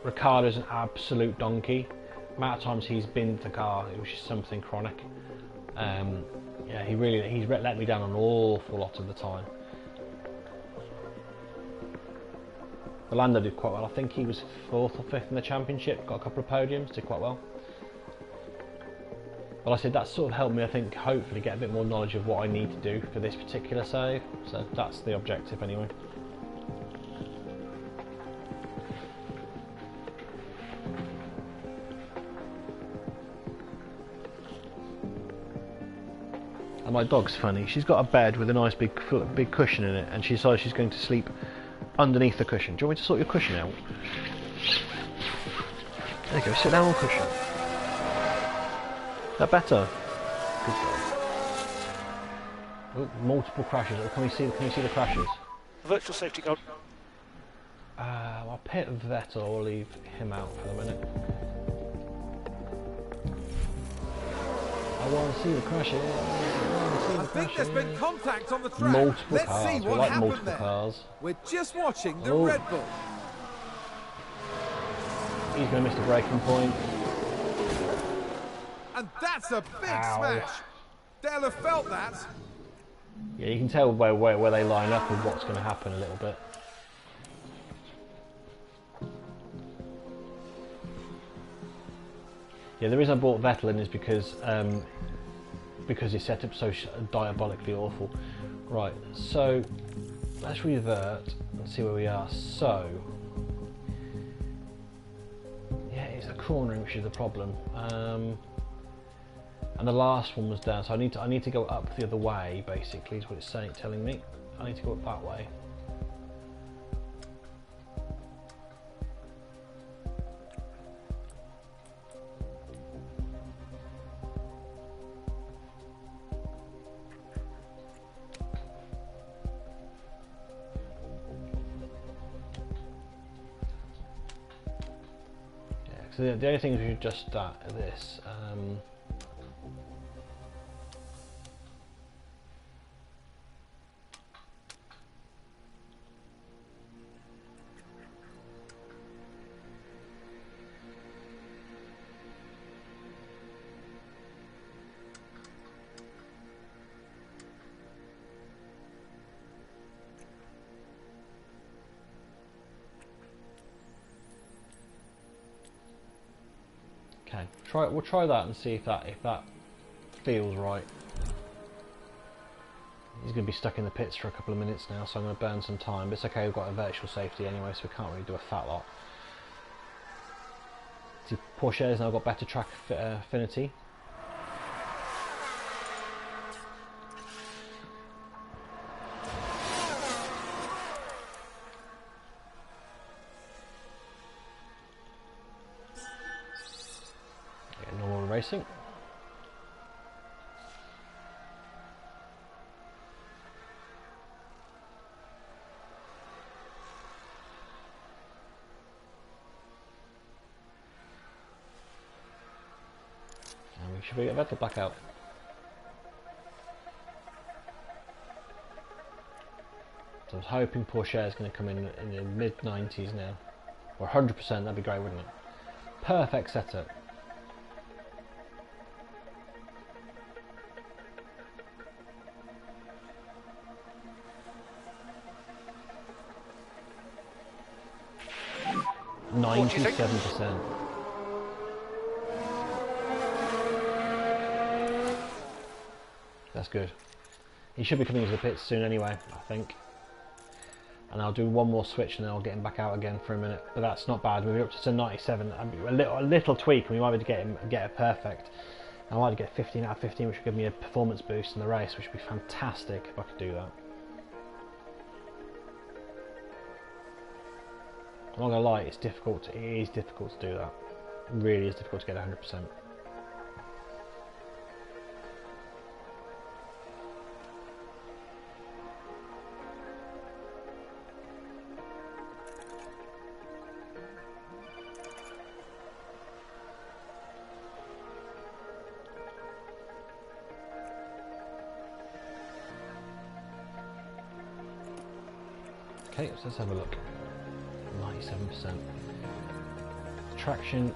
Ricardo's an absolute donkey. The amount of times he's binned the car, it was just something chronic. Yeah, he's let me down an awful lot of the time. Orlando did quite well. I think he was 4th or 5th in the championship, got a couple of podiums, did quite well. But like I said, that sort of helped me, I think, hopefully get a bit more knowledge of what I need to do for this particular save. So that's the objective anyway. And my dog's funny. She's got a bed with a nice big cushion in it, and she decides she's going to sleep underneath the cushion. Do you want me to sort your cushion out? There you go, sit down on the cushion. Is that better? Good dog. Oh, multiple crashes. Oh, can we see the crashes? Virtual safety car. I'll pit Vettel. I'll leave him out for the minute. I want to see the crashes. I think there's been contact on the track. Multiple Let's cars. see We what like happened multiple there. cars. We're just watching the Oh. Red Bull. He's going to miss the braking point. And that's a big Ow. smash. They'll have felt that. Yeah, you can tell where they line up and what's going to happen a little bit. Yeah, the reason I brought Vettel in is because his setup's so diabolically awful. Right, so let's revert and see where we are. So yeah, it's the cornering which is the problem, and the last one was down. So I need to go up the other way. Basically, is what it's telling me. I need to go up that way. So the only thing is we should adjust this. Okay, we'll try that and see if that feels right. He's going to be stuck in the pits for a couple of minutes now, so I'm going to burn some time. But it's okay, we've got a virtual safety anyway, so we can't really do a fat lot. See, Porsche's now got better track affinity. Normal racing. And we should be Vettel back out. So I was hoping Porsche is going to come in the mid 90s now, or 100%. That'd be great, wouldn't it? Perfect setup. 97%. That's good. He should be coming into the pits soon anyway, I think. And I'll do one more switch and then I'll get him back out again for a minute. But that's not bad. We're up to 97. A little tweak and we might be able to get it perfect. I might get 15 out of 15, which would give me a performance boost in the race, which would be fantastic if I could do that. I'm not gonna lie, it's difficult. It is difficult to do that. It really is difficult to get 100%. Okay, so let's have a look. 97%. Traction,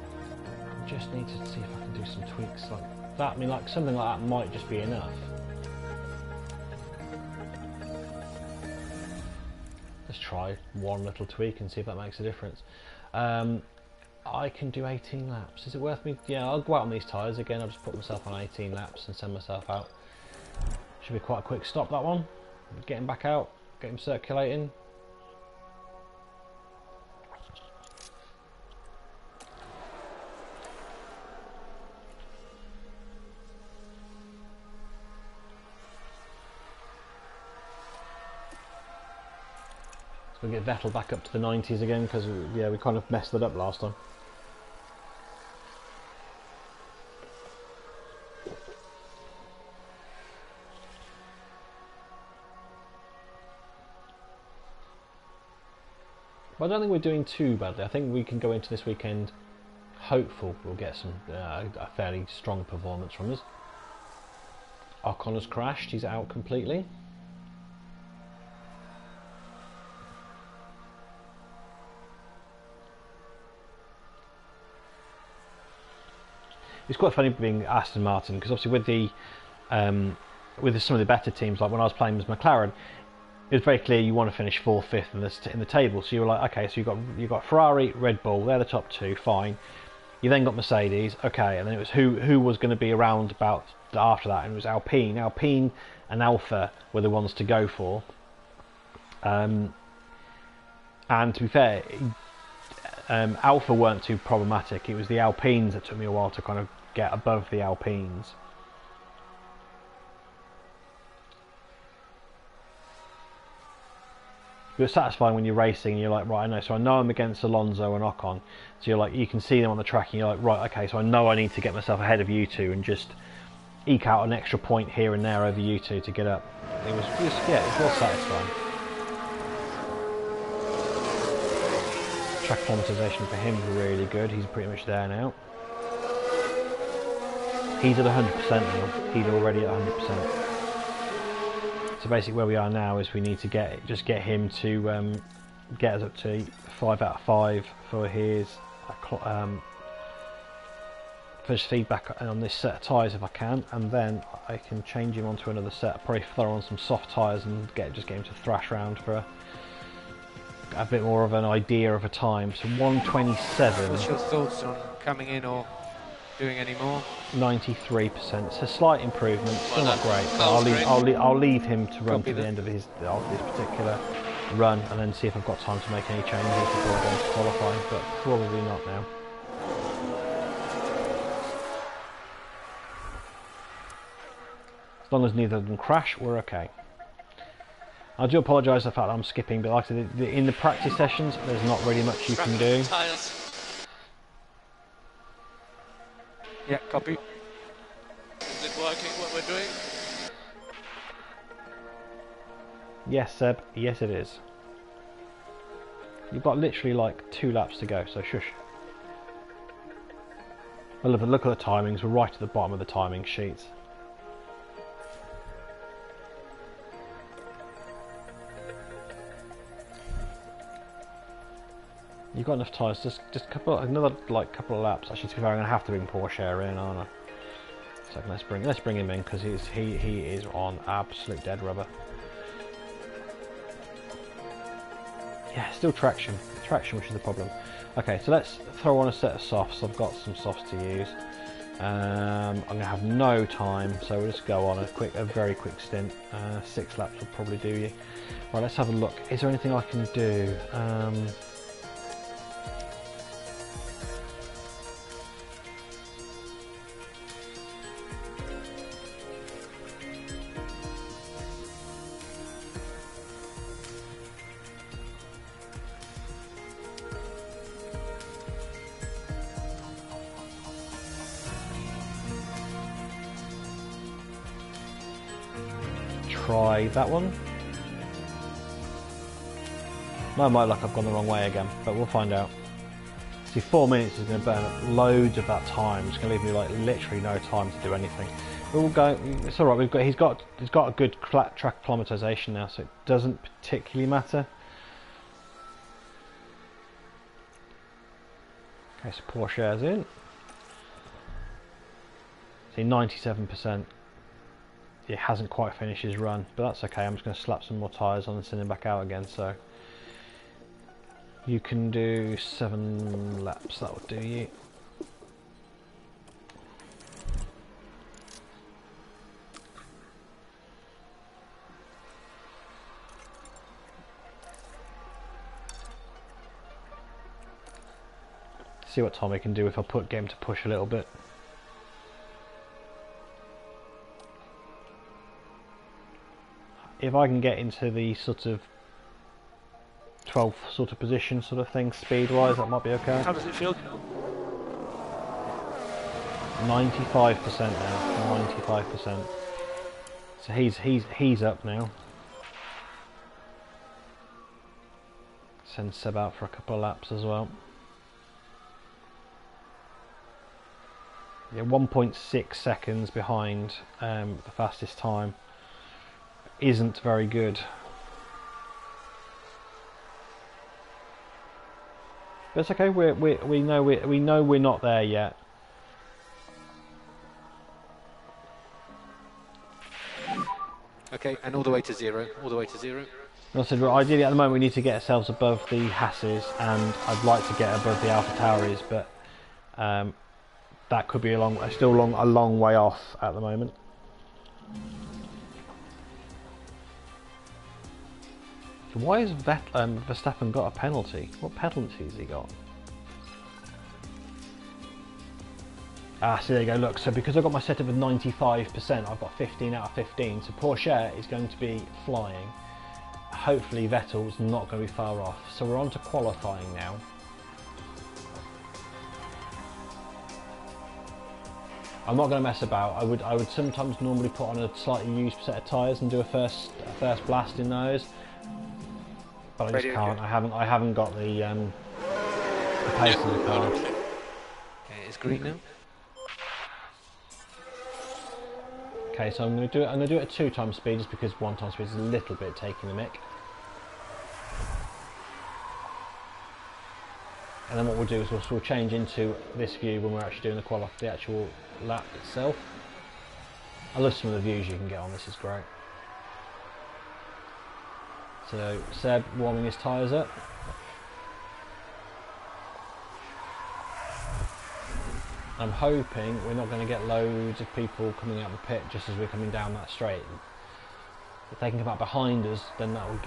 just need to see if I can do some tweaks like that. I mean, like something like that might just be enough. Let's try one little tweak and see if that makes a difference. I can do 18 laps. Is it worth me? Yeah, I'll go out on these tyres again. I'll just put myself on 18 laps and send myself out. Should be quite a quick stop, that one. Get him back out, get him circulating. We'll get Vettel back up to the 90s again because yeah, we kind of messed it up last time. But I don't think we're doing too badly. I think we can go into this weekend hopeful we'll get some a fairly strong performance from us. Ocon has crashed, he's out completely. It's quite funny being Aston Martin because obviously with some of the better teams, like when I was playing as McLaren, it was very clear you want to finish 4th, 5th in the table. So you were like, okay, so you got Ferrari, Red Bull, they're the top two, fine. You then got Mercedes, okay, and then it was who was going to be around about after that, and it was Alpine. Alpine and Alpha were the ones to go for. And to be fair, Alpha weren't too problematic. It was the Alpines that took me a while to kind of get above the Alpines. But it's satisfying when you're racing and you're like, right, I know I'm against Alonso and Ocon, so you're like, you can see them on the track and you're like, right, okay, so I know I need to get myself ahead of you two and just eke out an extra point here and there over you two to get up. It was satisfying. Track acclimatization for him is really good. He's pretty much there now. He's at 100% now. He's already at 100%. So basically where we are now is we need to get him to get us up to 5 out of 5 for his feedback on this set of tyres if I can, and then I can change him onto another set. Probably throw on some soft tyres and get him to thrash around for a bit more of an idea of a time. So 1:27. What's your thoughts on coming in or doing any more? 93%. It's a slight improvement. Still not great. I'll leave him to run to the end of this particular run, and then see if I've got time to make any changes before I go into qualifying. But probably not now. As long as neither of them crash, we're okay. I do apologise for the fact that I'm skipping, but like I said, in the practice sessions, there's not really much you can do. Yeah, copy. Is it working what we're doing? Yes, Seb. Yes, it is. You've got literally like 2 laps to go, so shush. Well, look at the timings. We're right at the bottom of the timing sheets. You've got enough tyres. Just another couple of laps. Actually, to be fair, I'm going to have to bring Porsche in, aren't I? So let's bring him in because he is on absolute dead rubber. Yeah, still traction. It's traction, which is the problem. Okay, so let's throw on a set of softs. I've got some softs to use. I'm going to have no time, so we'll just go on a very quick stint. 6 laps will probably do you. Right, let's have a look. Is there anything I can do? Try that one. No, my luck, I've gone the wrong way again, but we'll find out. See, 4 minutes is going to burn up loads of that time. It's going to leave me like literally no time to do anything. But we'll go. It's all right. He's got a good track acclimatization now, so it doesn't particularly matter. Okay, so Porsche's in. See, 97%. He hasn't quite finished his run, but that's okay. I'm just going to slap some more tyres on and send him back out again. So you can do 7 laps, that will do you. See what Tommy can do if I get him to push a little bit. If I can get into the sort of 12th sort of position sort of thing speed wise, that might be okay. How does it feel? 95% now, 95%. So he's up now. Send Seb out for a couple of laps as well. Yeah, 1.6 seconds behind the fastest time. Isn't very good. But it's okay. We know we're not there yet. Okay, and all the way to 0. All the way to 0. And I said, well, ideally at the moment we need to get ourselves above the Hasses, and I'd like to get above the Alpha Tauris, but that could be a long way off at the moment. So why has Verstappen got a penalty? What penalty has he got? Ah, so there you go, look, so because I've got my setup of 95%, I've got 15 out of 15, so Porsche is going to be flying. Hopefully Vettel's not going to be far off. So we're on to qualifying now. I'm not going to mess about. I would sometimes normally put on a slightly used set of tyres and do a first blast in those. But I just can't. I haven't got the pace in the car. Okay, it's green now. Okay, so I'm going to do it at 2 times speed, just because 1 time speed is a little bit taking the mick. And then what we'll do is we'll change into this view when we're actually doing the actual lap itself. I love some of the views you can get on this. Is great. So Seb warming his tyres up. I'm hoping we're not going to get loads of people coming out of the pit just as we're coming down that straight. If they can come out behind us, then that will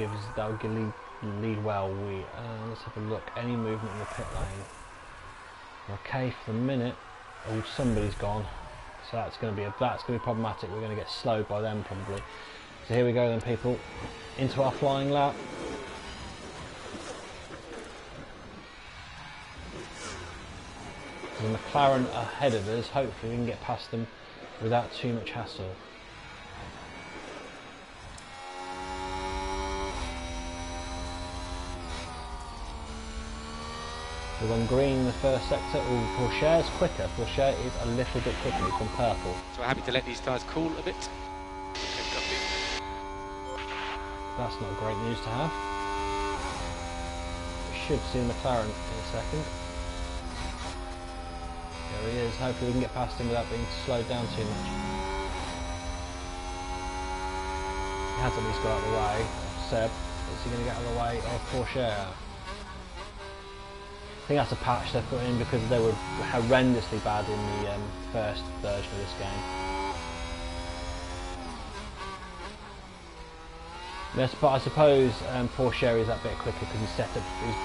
lead well. Let's have a look. Any movement in the pit lane? We're okay for the minute. Oh, somebody's gone. So that's going to be problematic. We're going to get slowed by them probably. So here we go then, people. Into our flying lap. The McLaren ahead of us, hopefully we can get past them without too much hassle. We've gone green in the first sector. Oh, Porsche's quicker. Porsche is a little bit quicker. It's gone purple. So we're happy to let these tyres cool a bit. That's not great news to have. We should see McLaren in a second. There he is. Hopefully we can get past him without being slowed down too much. He has at least got out of the way. Seb, is he going to get out of the way of Porsche? I think that's a patch they've put in because they were horrendously bad in the first version of this game. Yes, but I suppose poor Sherry's that bit quicker because he's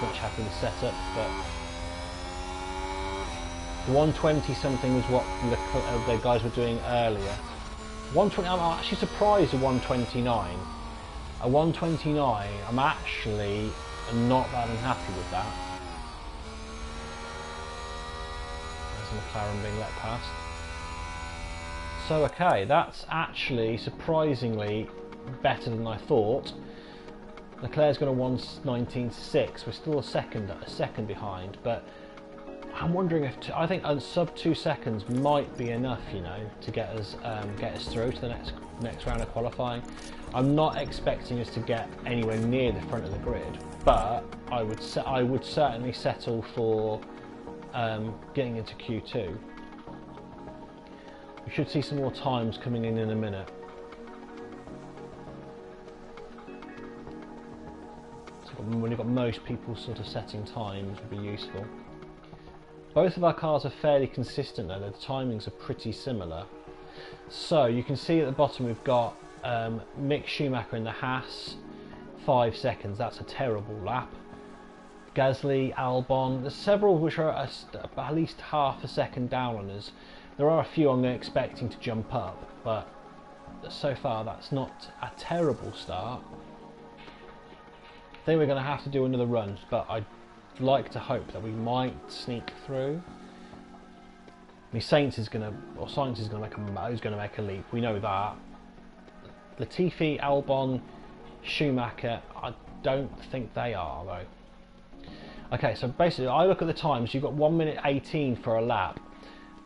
much happier with the setup. But 120 something was what the guys were doing earlier. 120. I'm actually surprised at 129. At 129, I'm actually not that unhappy with that. There's McLaren being let past. So okay, that's actually surprisingly better than I thought. Leclerc's got a 1:19.6. We're still a second behind, but I'm wondering if I think a sub 2 seconds might be enough, you know, to get us through to the next round of qualifying. I'm not expecting us to get anywhere near the front of the grid, but I would certainly settle for getting into Q2. We should see some more times coming in a minute. So when you've got most people sort of setting times would be useful. Both of our cars are fairly consistent though, the timings are pretty similar. So you can see at the bottom we've got Mick Schumacher in the Haas, 5 seconds, that's a terrible lap. Gasly, Albon, there's several which are at least half a second down on us. There are a few I'm expecting to jump up, but so far that's not a terrible start. I think we're going to have to do another run, but I'd like to hope that we might sneak through. I mean, Sainz is going to make a leap. We know that. Latifi, Albon, Schumacher, I don't think they are though. Okay, so basically, I look at the times. You've got 1:18 for a lap.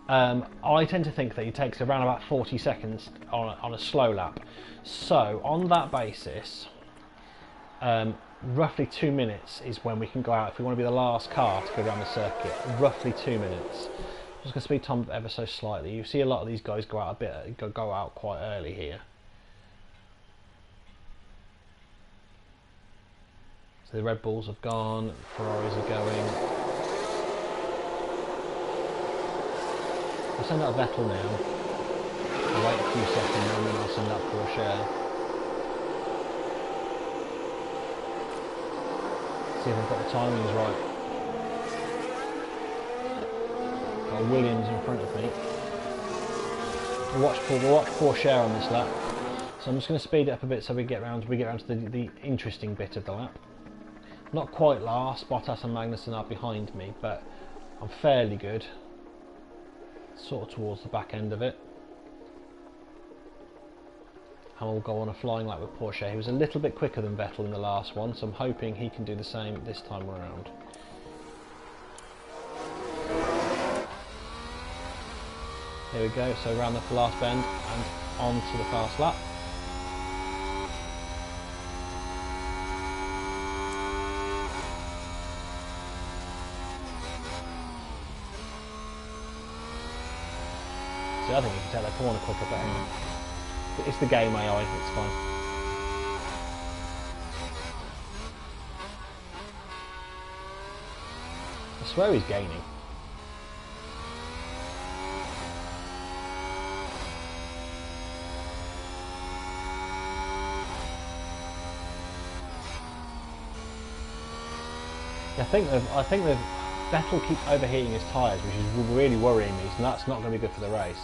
I tend to think that it takes around about 40 seconds on a slow lap. So on that basis, roughly 2 minutes is when we can go out if we want to be the last car to go around the circuit. Roughly 2 minutes. I'm just going to speed time ever so slightly. You see a lot of these guys go out go out quite early here. So the Red Bulls have gone, Ferraris are going. I'll send out Vettel now. I'll wait a few seconds and then I'll send out Porsche. See if I've got the timings right. Got Williams in front of me. We'll watch Porsche on this lap. So I'm just going to speed it up a bit so we get round to the interesting bit of the lap. Not quite last, Bottas and Magnussen are behind me, but I'm fairly good. Sort of towards the back end of it. And we'll go on a flying lap with Porsche. He was a little bit quicker than Vettel in the last one, so I'm hoping he can do the same this time around. Here we go, so around the last bend and on to the fast lap. See, I think you can tell they corner quicker, but anyway. It's the game AI, it's fine. I swear he's gaining. I think that Vettel keeps overheating his tyres, which is really worrying me, so that's not going to be good for the race.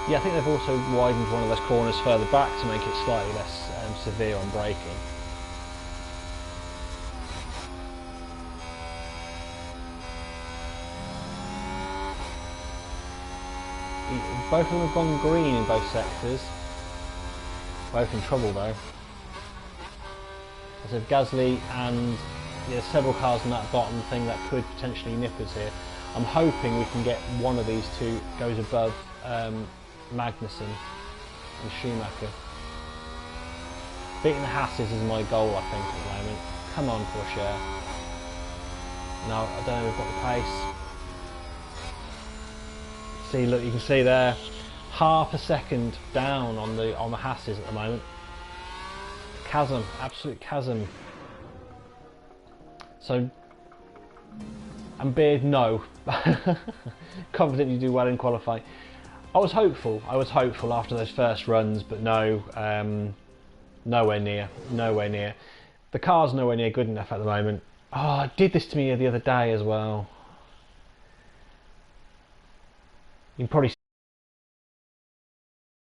Yeah, I think they've also widened one of those corners further back to make it slightly less severe on braking. Both of them have gone green in both sectors. Both in trouble though. So Gasly and there's several cars in that bottom thing that could potentially nip us here. I'm hoping we can get one of these two goes above Magnussen and Schumacher. Beating the Hasses is my goal, I think, at the moment. Come on, Porsche. No, I don't know, we've got the pace. See, look, you can see there, half a second down on the Hasses at the moment. Chasm, absolute chasm. So, and Beard, no. Confident you do well in qualifying. I was hopeful after those first runs, but no, nowhere near. The car's nowhere near good enough at the moment. Oh, it did this to me the other day as well. You can probably